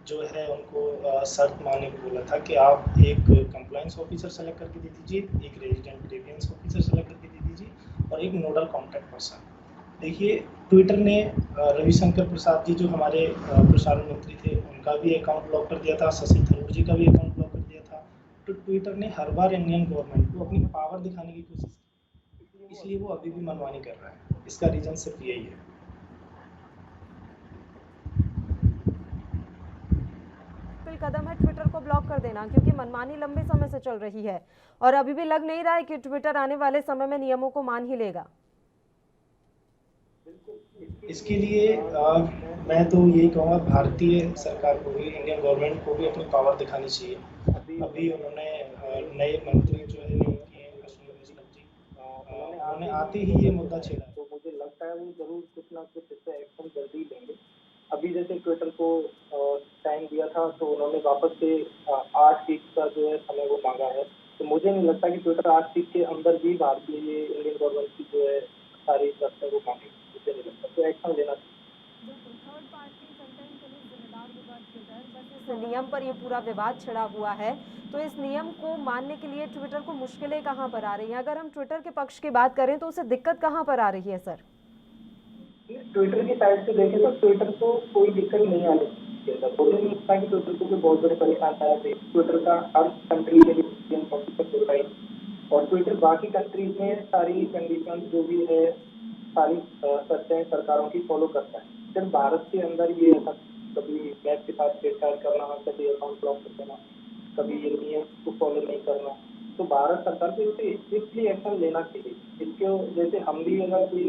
जो है उनको शर्त मानने को बोला था कि आप एक कंप्लायंस ऑफिसर सेलेक्ट करके दे दीजिए, एक रेजिडेंट ग्रीवियंस ऑफिसर सेलेक्ट करके दे दीजिए और एक नोडल कॉन्टैक्ट पर्सन। देखिए, ट्विटर ने रविशंकर प्रसाद जी जो हमारे प्रसारण मंत्री थे उनका भी अकाउंट ब्लॉक कर दिया था, शशि थरूर जी का भी अकाउंट ब्लॉक कर दिया था। तो ट्विटर ने हर बार इंडियन गवर्नमेंट को अपनी पावर दिखाने की कोशिश की, इसलिए वो अभी भी मनमानी कर रहा है। इसका रीजन सिर्फ यही है। मुश्किल कदम है ट्विटर को ब्लॉक कर देना, क्योंकि मनमानी लंबे समय से चल रही है और अभी भी लग नहीं रहा है कि ट्विटर आने वाले समय में नियमों को मान ही लेगा। इसके लिए मैं तो यही कहूँगा भारतीय सरकार को भी, इंडियन गवर्नमेंट को भी अपनी पावर दिखानी चाहिए। अभी उन्होंने नए मंत्री जो है नियुक्त किए हैं, अश्विनी वैष्णव जी, उन्होंने आते ही ये मुद्दा छेड़ा। तो मुझे लगता है वो जरूर कुछ ना कुछ इससे एक्शन जल्दी लेंगे। अभी जैसे ट्विटर को टाइम दिया था तो उन्होंने वापस से 8 वीक का जो है समय वो मांगा है। तो मुझे नहीं लगता कि ट्विटर 8 वीक के अंदर भी भारतीय इंडियन गवर्नमेंट की जो है सारी शर्तें वो मांगे, मुझे नहीं लगता। तो एक्शन लेना चाहिए। इस नियम पर ये पूरा विवाद छिड़ा हुआ है, तो इस नियम को मानने के लिए ट्विटर को मुश्किलें कहाँ पर आ रही हैं? अगर हम ट्विटर के पक्ष की बात करें तो उसे दिक्कत कहाँ पर आ रही है सर? ट्विटर की साइड से देखें तो ट्विटर को कोई दिक्कत नहीं आ रही है। मुझे नहीं लगता कि ट्विटर को कोई बहुत बड़े परेशान आया थे। ट्विटर का हर कंट्री के लिए और ट्विटर बाकी कंट्रीज में सारी कंडीशन जो भी है, सारी शर्तें सरकारों की फॉलो करता है। सिर्फ भारत के अंदर ये कभी मैप के साथ छेड़छाड़ करना, कभी अकाउंट ब्लॉक कर देना, कभी ये नियम को फॉलो नहीं करना, तो भारत सरकार को इसे स्ट्रिक्टली एक्शन लेना चाहिए। इसके जैसे हम भी अगर कोई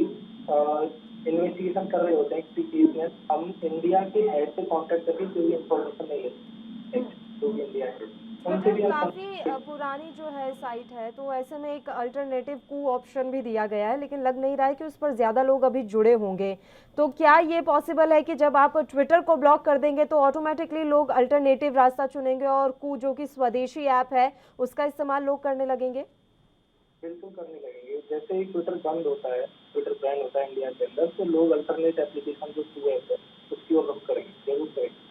इन्वेस्टिगेशन कर रहे होते हैं किसी केस में, हम इंडिया के हेड से कांटेक्ट करके कोई इन्फॉर्मेशन नहीं लेते, जो भी इंडिया है उनसे भी काफी पुरानी जो है साइट है, तो ऐसे में एक अल्टरनेटिव कू ऑप्शन भी दिया गया है, लेकिन लग नहीं रहा है कि उस पर ज्यादा लोग अभी जुड़े होंगे। तो क्या ये पॉसिबल है कि जब आप ट्विटर को ब्लॉक कर देंगे तो ऑटोमेटिकली लोग अल्टरनेटिव रास्ता चुनेंगे और कू जो कि स्वदेशी ऐप है उसका इस्तेमाल लोग करने लगेंगे? बिल्कुल करने लगेंगे। जैसे ही ट्विटर बंद होता है, ट्विटर बैन होता है इंडिया के अंदर, तो लोग अल्टरनेट एप्लीकेशन जो कू ऐप है उसकी ओर रुख करेंगे, जरूर करेंगे।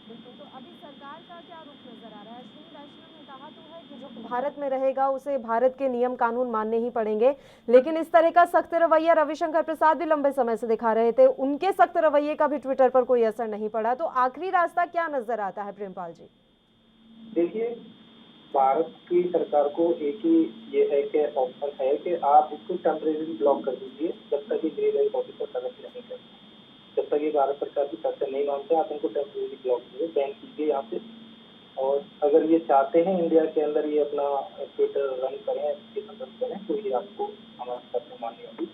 तो अभी सरकार का क्या रुख नजर आ रहा है? अश्विनी वैष्णव ने कहा तो है कि जो भारत में रहेगा उसे भारत के नियम कानून मानने ही पड़ेंगे, लेकिन इस तरह का सख्त रवैया रविशंकर प्रसाद भी लंबे समय से दिखा रहे थे। उनके सख्त रवैये का भी ट्विटर पर कोई असर नहीं पड़ा। तो आखिरी रास्ता क्या नजर आता है प्रेमपाल जी? देखिए, भारत की सरकार को एक ही ये है कि ऑप्शन है कि आप इसको टेम्परेरी ब्लॉक कर दीजिए जब तक ये ग्रीवेंस ऑफिसर तलब नहीं करते। जब तक ये भारत सरकार की शर्तें नहीं मानते आप इनको टेम्परेरी ब्लॉक कीजिए, बैन कीजिए यहाँ से। और अगर ये चाहते हैं इंडिया के अंदर ये अपना ट्विटर रन करें, एप्लीकेशन रन करें, तो ये आपको हमारी शर्तें माननी होगी।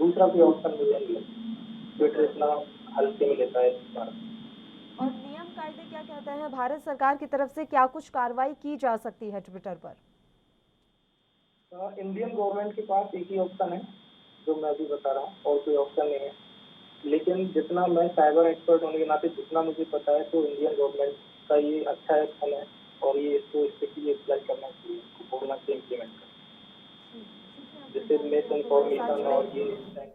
दूसरा कोई ऑप्शन मुझे नहीं लगता, ट्विटर इतना हल्के में लेता है भारत। और नियम कायदे क्या कहते हैं? भारत सरकार की तरफ से क्या कुछ कार्रवाई की जा सकती है ट्विटर पर? इंडियन गवर्नमेंट के पास एक ही ऑप्शन है जो मैं अभी बता रहा हूँ, और कोई ऑप्शन नहीं है। लेकिन जितना मैं साइबर एक्सपर्ट होने के नाते जितना मुझे पता है, तो इंडियन गवर्नमेंट का ये अच्छा एक्शन है और ये इसको स्ट्रिक्टली अप्लाई करना चाहिए, इसको बोलना चाहिए इम्प्लीमेंट करना, जैसे मिस इन्फॉर्मेशन और ये।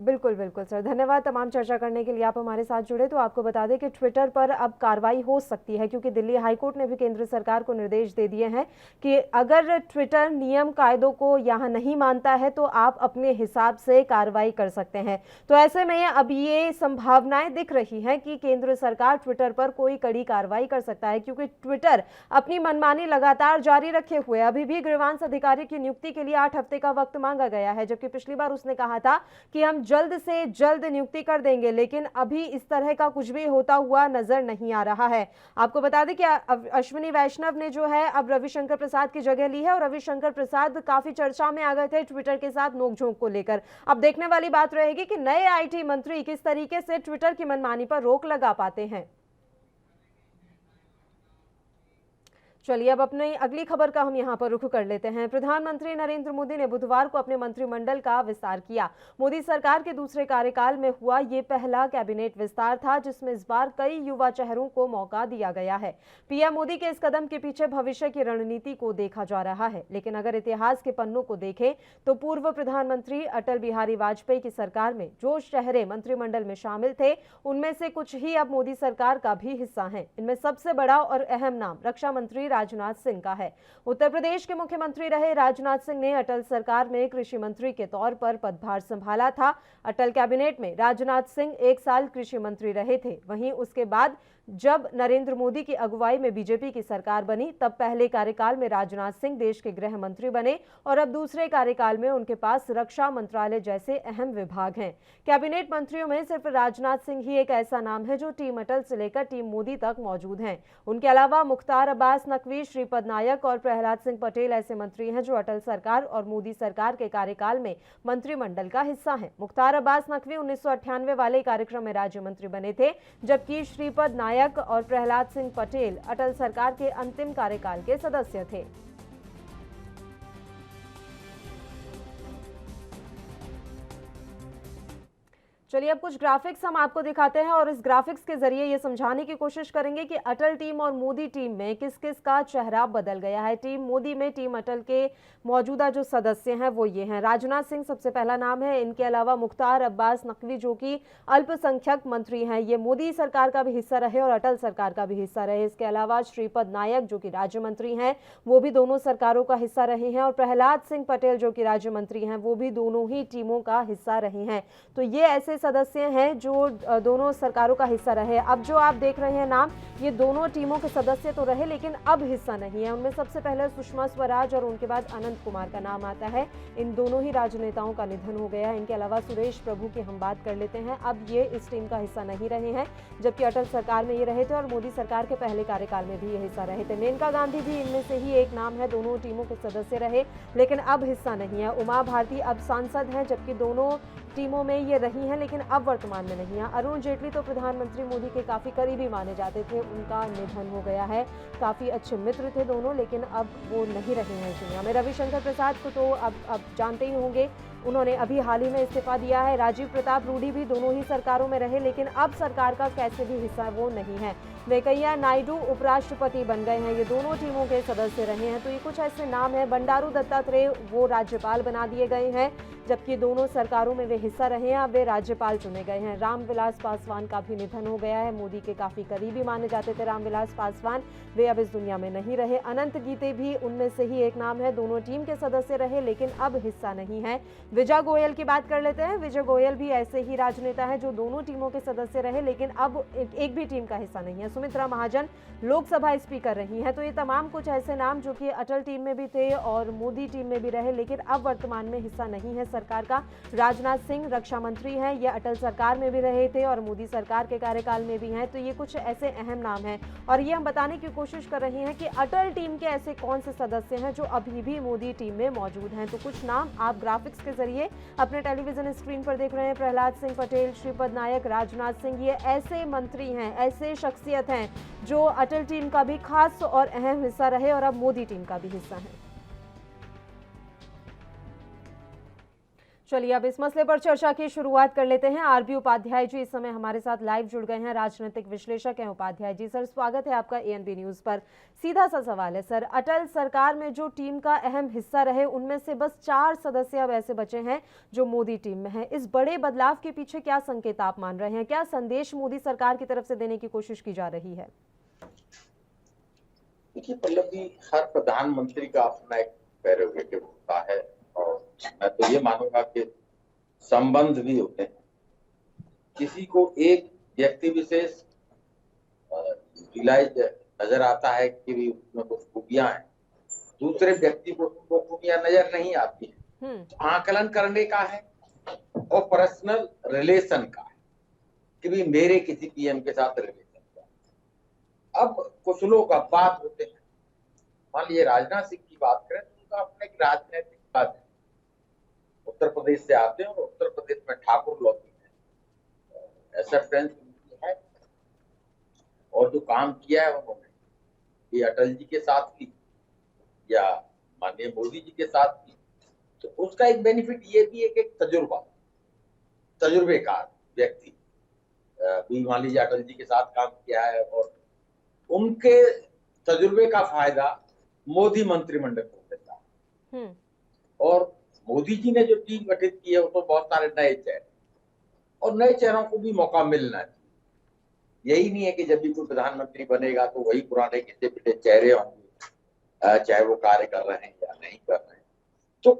बिल्कुल बिल्कुल सर, धन्यवाद तमाम चर्चा करने के लिए। आप हमारे साथ जुड़े। तो आपको बता दें कि ट्विटर पर अब कार्रवाई हो सकती है, क्योंकि दिल्ली हाईकोर्ट ने भी केंद्र सरकार को निर्देश दे दिए हैं कि अगर ट्विटर नियम कायदों को यहाँ नहीं मानता है तो आप अपने हिसाब से कार्रवाई कर सकते हैं। तो ऐसे में अब ये संभावनाएं दिख रही हैं कि केंद्र सरकार ट्विटर पर कोई कड़ी कार्रवाई कर सकता है, क्योंकि ट्विटर अपनी मनमानी लगातार जारी रखे हुए। अभी भी ग्रीवांस अधिकारी की नियुक्ति के लिए 8 हफ्ते का वक्त मांगा गया है, जबकि पिछली बार उसने कहा था कि हम जल्द से जल्द नियुक्ति कर देंगे, लेकिन अभी इस तरह का कुछ भी होता हुआ नजर नहीं आ रहा है। आपको बता दें कि अश्विनी वैष्णव ने जो है अब रविशंकर प्रसाद की जगह ली है और रविशंकर प्रसाद काफी चर्चा में आ गए थे ट्विटर के साथ नोकझोंक को लेकर। अब देखने वाली बात रहेगी कि नए आईटी मंत्री किस तरीके से ट्विटर की मनमानी पर रोक लगा पाते हैं। चलिए अब अपनी अगली खबर का हम यहां पर रुख कर लेते हैं। प्रधानमंत्री नरेंद्र मोदी ने बुधवार को अपने मंत्रिमंडल का विस्तार किया। मोदी सरकार के दूसरे कार्यकाल में हुआ ये पहला कैबिनेट विस्तार था, जिसमें इस बार कई युवा चेहरों को मौका दिया गया है। पीएम मोदी के इस कदम के पीछे भविष्य की रणनीति को देखा जा रहा है, लेकिन अगर इतिहास के पन्नों को देखें तो पूर्व प्रधानमंत्री अटल बिहारी वाजपेयी की सरकार में जो चेहरे मंत्रिमंडल में शामिल थे, उनमें से कुछ ही अब मोदी सरकार का भी हिस्सा हैं। इनमें सबसे बड़ा और अहम नाम रक्षा मंत्री राजनाथ सिंह का है। उत्तर प्रदेश के मुख्यमंत्री रहे राजनाथ सिंह ने अटल सरकार में कृषि मंत्री के तौर पर पदभार संभाला था। अटल कैबिनेट में राजनाथ सिंह 1 साल कृषि मंत्री रहे थे। वहीं उसके बाद जब नरेंद्र मोदी की अगुवाई में बीजेपी की सरकार बनी तब पहले कार्यकाल में राजनाथ सिंह देश के गृह मंत्री बने और अब दूसरे कार्यकाल में उनके पास रक्षा मंत्रालय जैसे अहम विभाग हैं। कैबिनेट मंत्रियों में सिर्फ राजनाथ सिंह ही एक ऐसा नाम है जो टीम अटल से लेकर टीम मोदी तक मौजूद हैं। उनके अलावा मुख्तार अब्बास नकवी, श्रीपद नायक और प्रहलाद सिंह पटेल ऐसे मंत्री हैं जो अटल सरकार और मोदी सरकार के कार्यकाल में मंत्रिमंडल का हिस्सा हैं। मुख्तार अब्बास नकवी 1998 वाले कार्यक्रम में राज्य मंत्री बने थे, जबकि श्रीपद नायक और प्रहलाद सिंह पटेल अटल सरकार के अंतिम कार्यकाल के सदस्य थे। चलिए अब कुछ ग्राफिक्स हम आपको दिखाते हैं और इस ग्राफिक्स के जरिए ये समझाने की कोशिश करेंगे कि अटल टीम और मोदी टीम में किस किस का चेहरा बदल गया है। टीम मोदी में टीम अटल के मौजूदा जो सदस्य हैं वो ये हैं। राजनाथ सिंह सबसे पहला नाम है। इनके अलावा मुख्तार अब्बास नकवी जो कि अल्पसंख्यक मंत्री हैं, ये मोदी सरकार का भी हिस्सा रहे और अटल सरकार का भी हिस्सा रहे। इसके अलावा श्रीपद नायक जो कि राज्य मंत्री हैं, वो भी दोनों सरकारों का हिस्सा रहे हैं और प्रहलाद सिंह पटेल जो कि राज्य मंत्री हैं, वो भी दोनों ही टीमों का हिस्सा रहे हैं। तो ये ऐसे सदस्य हैं जो दोनों सरकारों का हिस्सा रहे। अब जो आप देख रहे हैं नाम, ये दोनों टीमों के सदस्य तो रहे लेकिन अब हिस्सा नहीं है। उनमें सबसे पहले सुषमा स्वराज और उनके बाद अनंत कुमार का नाम आता है। इन दोनों ही राजनेताओं का निधन हो गया है। इनके अलावा सुरेश प्रभु की हम बात कर लेते हैं। अब ये इस टीम का हिस्सा नहीं रहे हैं, जबकि अटल सरकार में ये रहे थे और मोदी सरकार के पहले कार्यकाल में भी ये हिस्सा रहे थे। मेनका गांधी भी इनमें से ही एक नाम है, दोनों टीमों के सदस्य रहे लेकिन अब हिस्सा नहीं है। उमा भारती अब सांसद हैं, जबकि दोनों टीमों में ये रही हैं लेकिन अब वर्तमान में नहीं है। अरुण जेटली तो प्रधानमंत्री मोदी के काफ़ी करीबी माने जाते थे, उनका निधन हो गया है। काफ़ी अच्छे मित्र थे दोनों, लेकिन अब वो नहीं रहे हैं इस दुनिया में। रविशंकर प्रसाद को तो अब जानते ही होंगे, उन्होंने अभी हाल ही में इस्तीफा दिया है। राजीव प्रताप रूडी भी दोनों ही सरकारों में रहे लेकिन अब सरकार का कैसे भी हिस्सा वो नहीं है। वेंकैया नायडू उपराष्ट्रपति बन गए हैं, ये दोनों टीमों के सदस्य रहे हैं। तो ये कुछ ऐसे नाम हैं। बंडारू दत्तात्रेय वो राज्यपाल बना दिए गए हैं, जबकि दोनों सरकारों में वे हिस्सा रहे हैं, अब वे राज्यपाल चुने गए हैं। रामविलास पासवान का भी निधन हो गया है। मोदी के काफ़ी करीबी माने जाते थे रामविलास पासवान, वे अब इस दुनिया में नहीं रहे। अनंत गीते भी उनमें से ही एक नाम है, दोनों टीम के सदस्य रहे लेकिन अब हिस्सा नहीं है। विजय गोयल की बात कर लेते हैं। विजय गोयल भी ऐसे ही राजनेता है जो दोनों टीमों के सदस्य रहे लेकिन अब एक भी टीम का हिस्सा नहीं है। सुमित्रा महाजन लोकसभा स्पीकर रही हैं। तो ये तमाम कुछ ऐसे नाम जो कि अटल टीम में भी थे और मोदी टीम में भी रहे लेकिन अब वर्तमान में हिस्सा नहीं है सरकार का। राजनाथ सिंह रक्षा मंत्री हैं, ये अटल सरकार में भी रहे थे और मोदी सरकार के कार्यकाल में भी हैं। तो ये कुछ ऐसे अहम नाम हैं और ये हम बताने की कोशिश कर रहे हैं कि अटल टीम के ऐसे कौन से सदस्य हैं जो अभी भी मोदी टीम में मौजूद हैं। तो कुछ नाम आप ग्राफिक्स के जरिए अपने टेलीविजन स्क्रीन पर देख रहे हैं। प्रहलाद सिंह पटेल, श्रीपद नायक, राजनाथ सिंह, ये ऐसे मंत्री हैं, ऐसे शख्सियत हैं जो अटल टीम का भी खास और अहम हिस्सा रहे और अब मोदी टीम का भी हिस्सा है। चलिए अब इस मसले पर चर्चा की शुरुआत कर लेते हैं। आरबी उपाध्याय जी इस समय हमारे साथ लाइव जुड़ गए हैं, राजनीतिक विश्लेषक हैं उपाध्याय जी। सर स्वागत है आपका एएनबी न्यूज पर। सीधा सा सवाल है सर, अटल सरकार में जो टीम का अहम हिस्सा रहे उनमें से बस 4 सदस्य अब ऐसे बचे हैं जो मोदी टीम में हैं। इस बड़े बदलाव के पीछे क्या संकेत आप मान रहे हैं? क्या संदेश मोदी सरकार की तरफ से देने की कोशिश की जा रही है? देखिए पल्लवी, हर प्रधानमंत्री का अपना एक प्रेरोगेटिव होता है और मैं तो ये मानूंगा कि संबंध भी होते हैं। किसी को एक व्यक्ति विशेष रियलाइज नजर आता है कि भी उसमें कुछ खूबियां हैं, दूसरे व्यक्ति को वो खूबियां नजर नहीं आती है। तो आकलन करने का है और पर्सनल रिलेशन का है कि भी मेरे किसी पीएम के साथ रिलेशन का। अब कुछ लोग बात होते हैं, मान लीजिए राजनाथ सिंह की बात करें तो उनका अपना एक राजनीतिक बात है। उत्तर प्रदेश से आते हैं और उत्तर प्रदेश में ठाकुर लौटी है, एक्सेप्टेंस है और जो काम किया है उन्होंने, ये अटल जी के साथ की या माननीय मोदी जी के साथ की, तो उसका एक बेनिफिट ये भी है कि एक तजुर्बेकार व्यक्ति भी मान लीजिए अटल जी के साथ काम किया है और उनके तजुर्बे का फायदा मोदी मंत्रिमंडल को देता है। और मोदी जी ने जो टीम गठित की है वो तो बहुत सारे नए चेहरे, और नए चेहरों को भी मौका मिलना चाहिए। यही नहीं है कि जब भी कोई प्रधानमंत्री बनेगा तो वही पुराने घिसे पिटे चेहरे होंगे, चाहे वो कार्य कर रहे हैं या नहीं कर रहे हैं। तो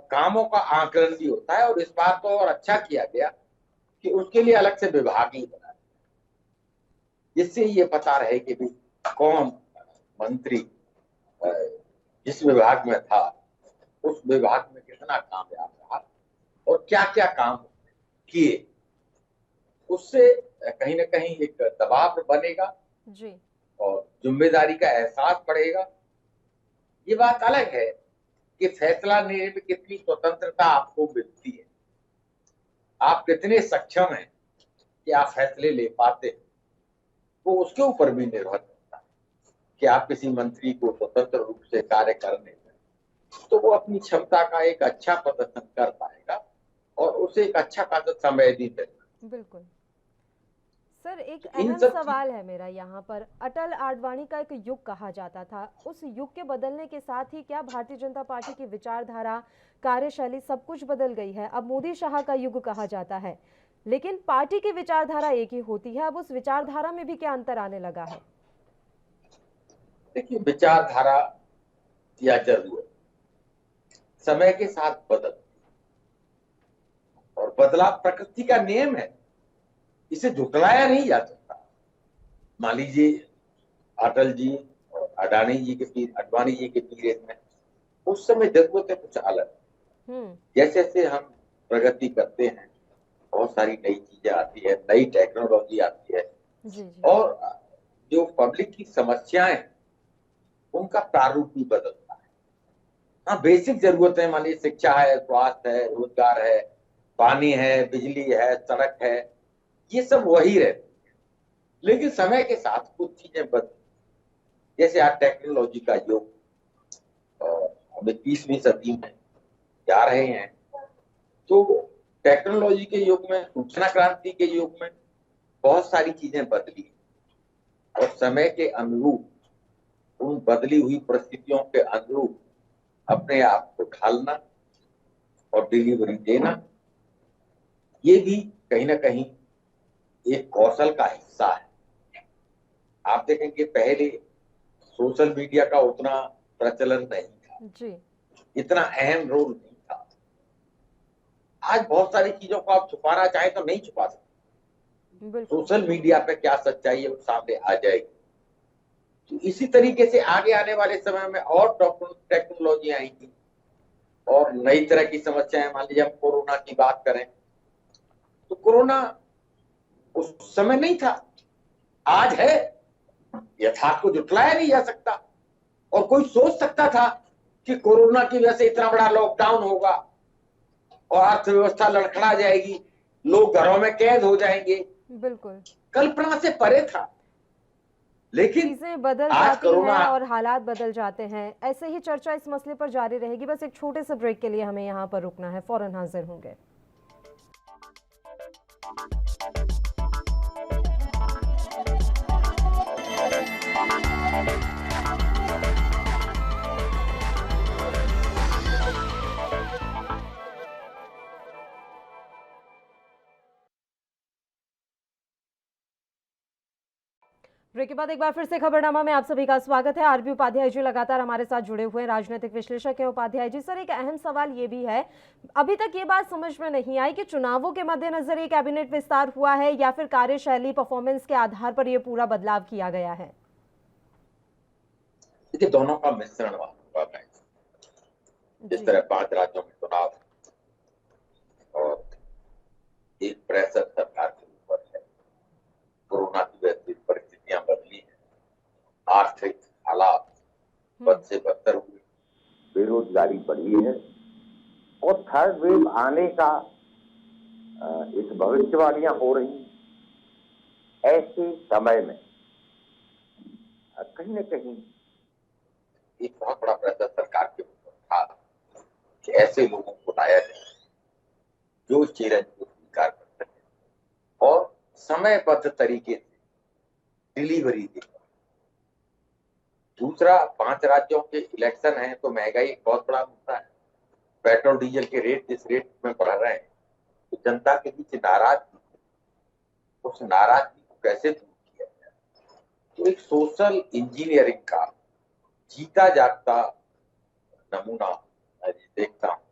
कामों का आकलन भी होता है और इस बार तो और अच्छा किया गया कि उसके लिए अलग से विभाग ही बना। जिससे ये पता रहे कि भी कौन मंत्री जिस विभाग में था उस विभाग में कितना कामयाब रहा और क्या क्या काम किए। उससे कहीं ना कहीं एक दबाव बनेगा जी। और जिम्मेदारी का एहसास बढ़ेगा। ये बात अलग है कि फैसला लेने में कितनी स्वतंत्रता आपको मिलती है, आप कितने सक्षम हैं कि आप फैसले ले पाते हैं, वो उसके ऊपर भी निर्भर करता है कि आप किसी मंत्री को स्वतंत्र रूप से कार्य करने में तो वो अपनी क्षमता का एक अच्छा प्रदर्शन कर पाएगा और उसे एक अच्छा खासा समय भी मिलेगा। बिल्कुल सर, एक अहम सवाल है मेरा यहाँ पर। अटल आडवाणी का एक युग कहा जाता था, उस युग के बदलने के साथ ही क्या भारतीय जनता पार्टी की विचारधारा, कार्यशैली सब कुछ बदल गई है? अब मोदी शाह का युग कहा जाता है, लेकिन पार्टी की विचारधारा एक ही होती है। अब उस विचारधारा में भी क्या अंतर आने लगा है? देखिए, विचारधारा या जरूरत समय के साथ बदल और बदलाव प्रकृति का नियम है, इसे झुटलाया नहीं जा सकता। मान लीजिए अटल जी और अडानी जी के अडवाणी जी के पीरियड में उस समय जरूरतें कुछ अलग। जैसे जैसे हम प्रगति करते हैं बहुत सारी नई चीजें आती है, नई टेक्नोलॉजी आती है जी। और जो पब्लिक की समस्याएं उनका प्रारूप भी बदलता है। हाँ, बेसिक जरूरतें मान लीजिए शिक्षा है, स्वास्थ्य है, रोजगार है, पानी है, बिजली है, सड़क है, ये सब वही रहती है, लेकिन समय के साथ कुछ चीजें बदली। जैसे आज टेक्नोलॉजी का युग और हमें 20वीं सदी में जा रहे हैं, तो टेक्नोलॉजी के युग में, सूचना क्रांति के युग में बहुत सारी चीजें बदली और समय के अनुरूप उन बदली हुई परिस्थितियों के अनुरूप अपने आप को ढालना और डिलीवरी देना, ये भी कहीं ना कहीं एक कौशल का हिस्सा है। आप देखेंगे पहले सोशल मीडिया का उतना प्रचलन नहीं था जी। इतना अहम रोल नहीं था। आज बहुत सारी चीजों को आप छुपाना चाहें तो नहीं छुपा सकते। सोशल मीडिया पे क्या सच्चाई है वो सामने आ जाएगी। तो इसी तरीके से आगे आने वाले समय में और टेक्नोलॉजी आएंगी और नई तरह की समस्याएं। मान लीजिए हम कोरोना की बात करें तो कोरोना उस समय नहीं था, आज है। यथार्थ को जुटलाया नहीं जा सकता और कोई सोच सकता था कि कोरोना की वजह से इतना बड़ा लॉकडाउन होगा और अर्थव्यवस्था लड़खड़ा जाएगी, लोग घरों में कैद हो जाएंगे। बिल्कुल कल्पना से परे था। लेकिन चीजें बदल जाती हैं और हालात बदल जाते हैं। ऐसे ही चर्चा इस मसले पर जारी रहेगी। बस एक छोटे से ब्रेक के लिए हमें यहाँ पर रुकना है, फौरन हाजिर होंगे। ब्रेक के बाद एक बार फिर से खबरनामा में आप सभी का स्वागत है। आरबी उपाध्याय जी लगातार हमारे साथ जुड़े हुए हैं, राजनीतिक विश्लेषक हैं उपाध्याय जी। सर, एक अहम सवाल ये भी है, अभी तक ये बात समझ में नहीं आई कि चुनावों के मद्देनजर ये कैबिनेट विस्तार हुआ है या फिर कार्यशैली परफॉर्मेंस के आधार पर ये पूरा बदलाव किया गया है? देखिए, दोनों का मिश्रण हुआ है। जिस तरह 5 राज्यों में चुनाव और एक प्रेशर सरकार के ऊपर है, कोरोना की वजह से परिस्थितियां बदली है, आर्थिक हालात बद से बदतर हुए, बेरोजगारी बढ़ी है और थर्ड वेव आने का एक भविष्यवाणियां हो रही। ऐसे समय में कहीं न कहीं एक बहुत बड़ा प्रेशर सरकार के ऊपर था कि ऐसे लोगों को लाया जाए जो चैलेंज को स्वीकार कर सके और समयबद्ध तरीके से डिलीवरी दे। दूसरा, 5 राज्यों के इलेक्शन है तो महंगाई एक बहुत बड़ा मुद्दा है। पेट्रोल डीजल के रेट जिस रेट में बढ़ रहे हैं तो जनता के बीच नाराजगी, उस नाराजगी को कैसे दूर किया जाए? तो एक सोशल इंजीनियरिंग का जीता जागता नमूना मैं देखता हूं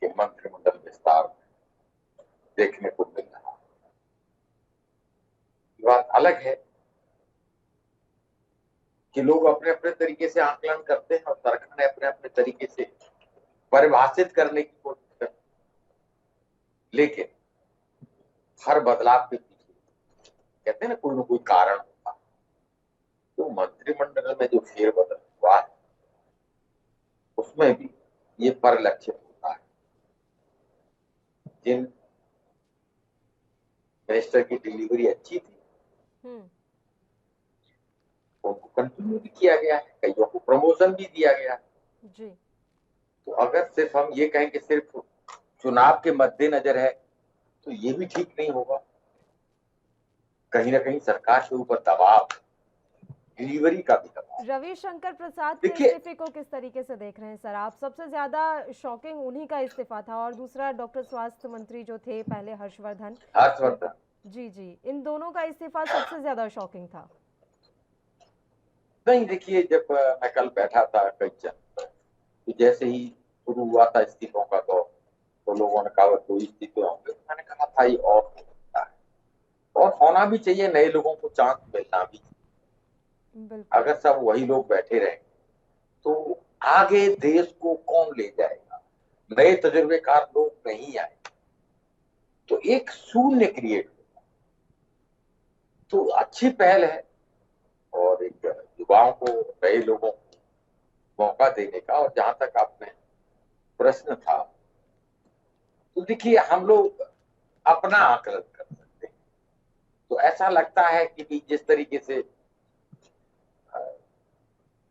कि मंत्रिमंडल विस्तार में देखने को मिल रहा है। बात अलग है कि लोग अपने अपने तरीके से आकलन करते हैं और सरकार अपने अपने तरीके से परिभाषित करने की कोशिश करती है। लेकिन हर बदलाव के पीछे कहते हैं ना कोई कारण होता है। तो मंत्रिमंडल में जो फेरबदल हुआ है उसमें भी ये परिलक्षित होता है। जिन मिनिस्टर की डिलीवरी अच्छी थी उनको कंटिन्यू भी किया गया है, कईयों को प्रमोशन भी दिया गया है जी। तो अगर सिर्फ हम ये कहें कि सिर्फ चुनाव के मद्देनजर है तो ये भी ठीक नहीं होगा। कहीं ना कहीं सरकार के ऊपर दबाव, डिलीवरी का भी दबाव। रविशंकर प्रसाद के इस्तीफे को किस तरीके से देख रहे हैं सर आप? सबसे ज्यादा शॉकिंग उन्हीं का इस्तीफा था और दूसरा डॉक्टर स्वास्थ्य मंत्री जो थे पहले हर्षवर्धन जी जी, इन दोनों का इस्तीफा सबसे ज्यादा शॉकिंग था। नहीं देखिए, जब मैं कल बैठा था कई जन तो जैसे ही शुरू हुआ था इस्तीफों का तो लोगों ने कहा दो इस्तीफे होंगे। मैंने कहा था ये और होता है और होना भी चाहिए, नए लोगों को चांस मिलना भी चाहिए। अगर सब वही लोग बैठे रहे तो आगे देश को कौन ले जाएगा? नए तजुर्बेकार लोग नहीं आए तो एक शून्य क्रिएट होगा। तो अच्छी पहल है और एक युवाओं को, नए लोगों को मौका देने का। और जहां तक आपने प्रश्न था तो देखिए, हम लोग अपना आकलन कर सकते हैं। तो ऐसा लगता है कि भी जिस तरीके से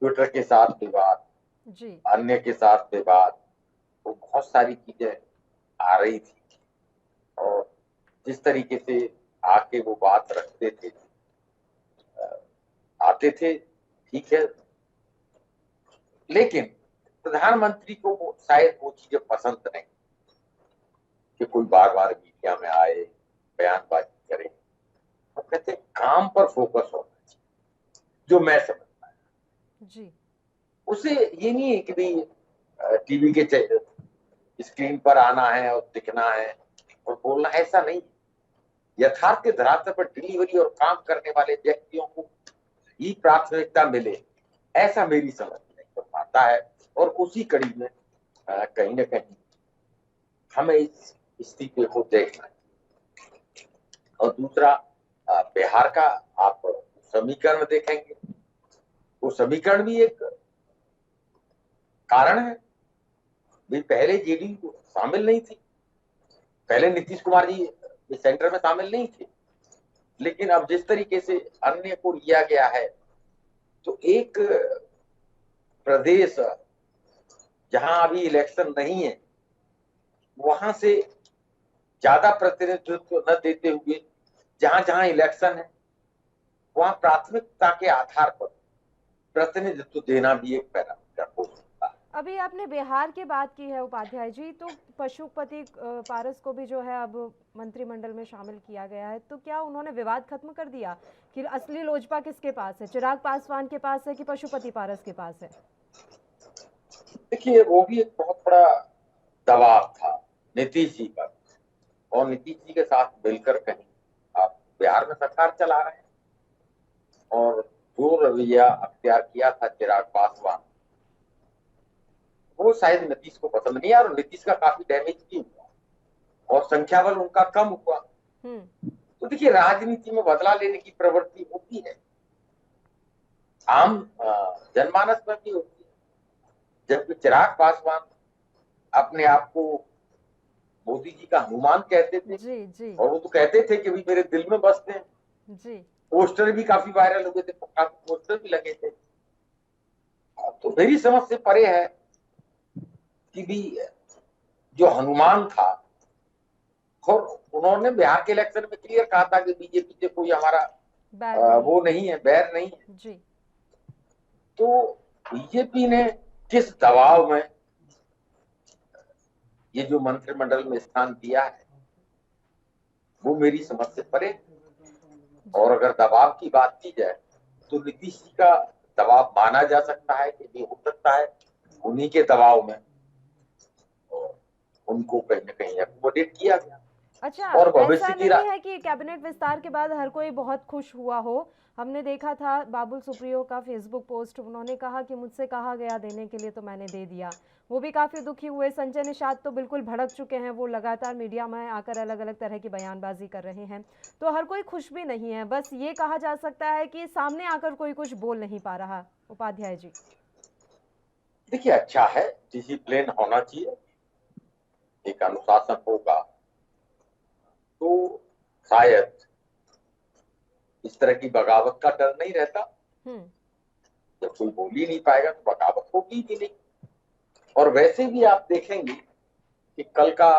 ट्विटर के साथ विवाद जी, अन्य के साथ विवाद, वो बहुत सारी चीजें आ रही थी और जिस तरीके से आके वो बात रखते थे, आते थे, ठीक है। लेकिन प्रधानमंत्री को शायद वो चीजें पसंद नहीं कि कोई बार बार मीडिया में आए, बयानबाजी करे। वो कहते काम पर फोकस होना चाहिए, जो मैं समझता हूँ जी। उसे ये नहीं है कि भाई टीवी के स्क्रीन पर आना है और दिखना है और बोलना, ऐसा नहीं। यथार्थ के धरातल पर डिलीवरी और काम करने वाले व्यक्तियों को ही प्राथमिकता मिले, ऐसा मेरी समझ नहीं कर पाता है। और उसी कड़ी में कहीं ना कहीं हमें इस स्थिति को देखना है। और दूसरा, बिहार का आप समीकरण देखेंगे, वो समीकरण भी एक कारण है। भी पहले जेडीयू शामिल नहीं थी, पहले नीतीश कुमार जी सेंटर में शामिल नहीं थे, लेकिन अब जिस तरीके से अन्य को लिया गया है तो एक प्रदेश जहां अभी इलेक्शन नहीं है वहां से ज्यादा प्रतिनिधित्व न देते हुए जहां जहां इलेक्शन है वहां प्राथमिकता के आधार पर प्रतिनिधित्व देना भी एक पैरामीटर हो सकता है। अभी आपने बिहार की बात की है उपाध्याय जी, तो पशुपति पारस को भी जो है अब मंत्रिमंडल में शामिल किया गया है, तो क्या उन्होंने विवाद खत्म कर दिया कि असली लोजपा किसके पास है? चिराग पासवान के पास है कि पशुपति पारस के पास है? देखिए, वो भी एक बहुत बड़ा दबाव था नीतीश जी का, और नीतीश जी के साथ मिलकर कहीं आप बिहार में सरकार चला रहे हैं। और जो रवैया अख्तियार किया था चिराग पासवान, वो शायद नीतीश को पसंद नहीं आया और नीतीश का काफी डैमेज भी हुआ और संख्या बल उनका कम हुआ। तो देखिए, राजनीति में बदला लेने की प्रवृत्ति होती है, आम जनमानस में भी होती है। जबकि चिराग पासवान अपने आप को मोदी जी का हनुमान कहते थे जी। और वो तो कहते थे कि भी मेरे दिल में बसते हैं जी। पोस्टर भी काफी वायरल हुए थे, काफी पोस्टर भी लगे थे। तो मेरी समझ से परे है कि भी जो हनुमान था, और उन्होंने बिहार के इलेक्शन में क्लियर कहा था कि बीजेपी से कोई हमारा वो नहीं है, बैर नहीं है जी। तो बीजेपी ने किस दबाव में ये जो मंत्रिमंडल में स्थान दिया है वो मेरी समझ से परे। और अगर दबाव की बात की जाए तो नीतीश जी का दबाव माना जा सकता है कि भी हो सकता है उन्हीं के दबाव में उनको कहीं ना कहीं अकोमोडेट किया गया। अच्छा, और ऐसा भविष्य की नहीं है कि कैबिनेट विस्तार के बाद हर कोई बहुत खुश हुआ हो। हमने देखा था बाबुल सुप्रियो का फेसबुक पोस्ट, उन्होंने कहा कि मुझसे कहा गया देने के लिए तो मैंने दे दिया, वो भी काफी दुखी हुए। संजय निषाद तो बिल्कुल भड़क चुके हैं, वो लगातार मीडिया में आकर अलग अलग तरह की बयानबाजी कर रहे हैं। तो हर कोई खुश भी नहीं है, बस ये कहा जा सकता है कि सामने आकर कोई कुछ बोल नहीं पा रहा। उपाध्याय जी, देखिए, अच्छा है, डिसिप्लिन होना चाहिए, एक अनुशासन होगा तो शायद इस तरह की बगावत का डर नहीं रहता। जब कोई बोल ही नहीं पाएगा तो बगावत होगी भी नहीं। और वैसे भी आप देखेंगे कि कल का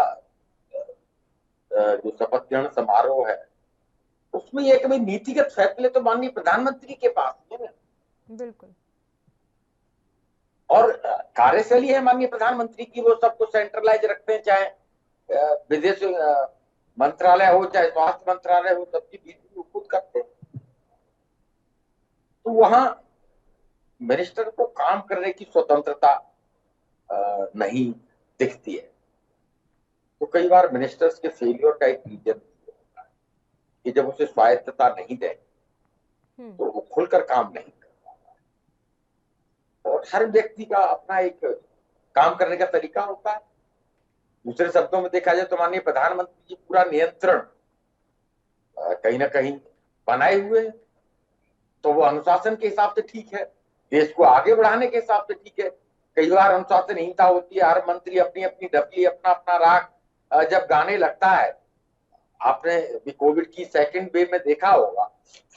जो शपथ ग्रहण समारोह है उसमें एक भी नीतिगत फैसले तो माननीय प्रधानमंत्री के पास है ना। बिल्कुल। और कार्यशैली है माननीय प्रधानमंत्री की, वो सब कुछ सेंट्रलाइज रखते हैं, चाहे विदेश मंत्रालय हो चाहे स्वास्थ्य मंत्रालय हो, सबकी ड्यूटी खुद करते हैं। तो वहां मिनिस्टर को काम करने की स्वतंत्रता नहीं दिखती है। तो कई बार मिनिस्टर्स के फेलियर का एक रीजन होता है कि जब उसे स्वायत्तता नहीं दे तो वो खुलकर काम नहीं कर पाता। और हर व्यक्ति का अपना एक काम करने का तरीका होता है। दूसरे शब्दों में देखा जाए तो माननीय प्रधानमंत्री जी पूरा नियंत्रण कहीं ना कहीं बनाए हुए हैं, तो वो अनुशासन के हिसाब से ठीक है, देश को आगे बढ़ाने के हिसाब से ठीक है। कई बार अनुशासनहीनता होती है, हर मंत्री अपनी अपनी डपली अपना अपना राग जब गाने लगता है। आपने कोविड की सेकंड वेव में देखा होगा,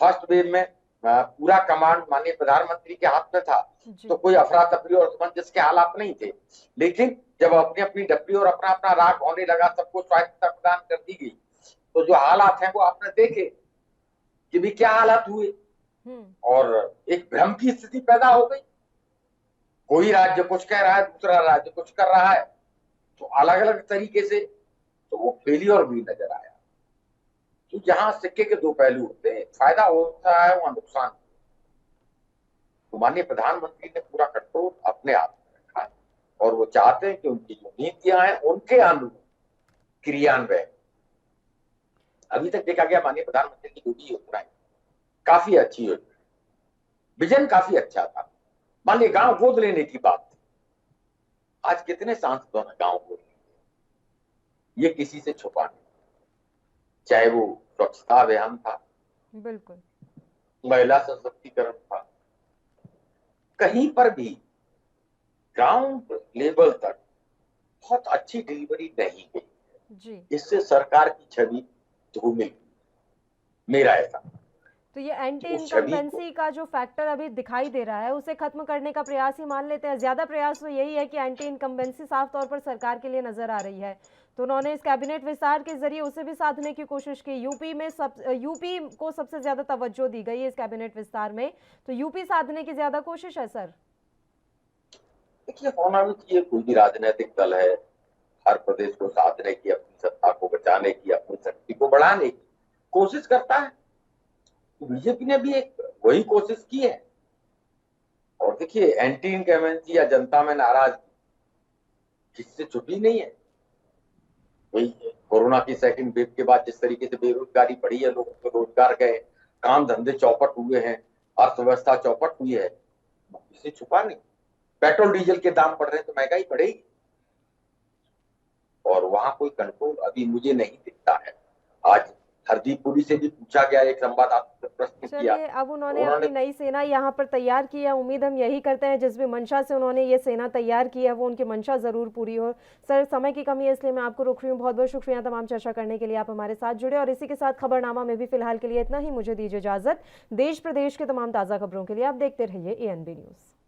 फर्स्ट वेव में पूरा कमांड माननीय प्रधानमंत्री के हाथ में था, तो कोई अफरा तफरी और असमंजस के हालात नहीं थे। लेकिन जब अपनी अपनी डपली और अपना अपना राग होने लगा, सबको स्वायत्तता प्रदान कर दी गई, तो जो हालात हैं वो आपने देखे कि भी क्या हालात हुए। और एक भ्रम की स्थिति पैदा हो गई, कोई राज्य कुछ कह रहा है, दूसरा राज्य कुछ कर रहा है, तो अलग अलग तरीके से तो वो फेलियर भी नजर आया। तो जहां सिक्के के दो पहलू होते हैं, फायदा होता है वहां नुकसान। तो माननीय प्रधानमंत्री ने पूरा कंट्रोल अपने हाथ में रखा है और वो चाहते हैं कि उनकी जो नीतियां हैं उनके अनुरूप क्रियान्वयन। अभी तक देखा गया माननीय प्रधानमंत्री की जो भी योजनाएं काफी अच्छी योजना, विजन काफी अच्छा था। मान लीजिए गांव गोद लेने की बात थी, आज कितने सांसदों ने गांव गोद लिया, ये किसी से छुपा नहीं। चाहे वो स्वच्छता अभियान था, बिल्कुल, महिला सशक्तिकरण था, कहीं पर भी ग्राउंड लेवल तक बहुत अच्छी डिलीवरी नहीं गई। इससे सरकार की छवि धूमिल, मेरा ऐसा। तो ये एंटी इनकम्बेंसी का जो फैक्टर अभी दिखाई दे रहा है उसे खत्म करने का प्रयास ही मान लेते हैं। ज्यादा प्रयास तो यही है कि एंटी इनकम्बेंसी साफ तौर पर सरकार के लिए नजर आ रही है, तो उन्होंने इस कैबिनेट विस्तार के जरिए उसे भी साधने की कोशिश की। यूपी को सबसे ज्यादा तवज्जो दी गई है इस कैबिनेट विस्तार में, तो यूपी साधने की ज्यादा कोशिश है सर। देखिए, होना भी चाहिए, कोई भी राजनीतिक दल है, हर प्रदेश को साधने की, अपनी सत्ता को बचाने की, अपनी शक्ति को बढ़ाने की कोशिश करता है। बीजेपी ने भी एक वही कोशिश की है। और देखिए, एंटी इनकम्बेंसी या जनता में नाराजगी किससे छुपी नहीं है। वही कोरोना की सेकंड वेव के बाद जिस तरीके से बेरोजगारी बढ़ी है, लोगों को रोजगार गए, काम धंधे चौपट हुए हैं, अर्थव्यवस्था चौपट हुई है, किससे छुपा नहीं। पेट्रोल डीजल के दाम बढ़ रहे हैं तो महंगाई बढ़ेगी, और वहां कोई कंट्रोल अभी मुझे नहीं दिखता है। आज हरदीप पुरी से भी पूछा गया, एक संवाददाता प्रश्न किया, अब उन्होंने अपनी नई सेना यहाँ पर तैयार की है। उम्मीद हम यही करते हैं जिस भी मंशा से उन्होंने ये सेना तैयार की है वो उनकी मंशा जरूर पूरी हो। सर, समय की कमी है इसलिए मैं आपको रोक रही हूँ। बहुत बहुत शुक्रिया तमाम चर्चा करने के लिए, आप हमारे साथ जुड़े। और इसी के साथ खबरनामा में भी फिलहाल के लिए इतना ही, मुझे दीजिए इजाजत। देश प्रदेश के तमाम ताज़ा खबरों के लिए आप देखते रहिए ANB न्यूज़।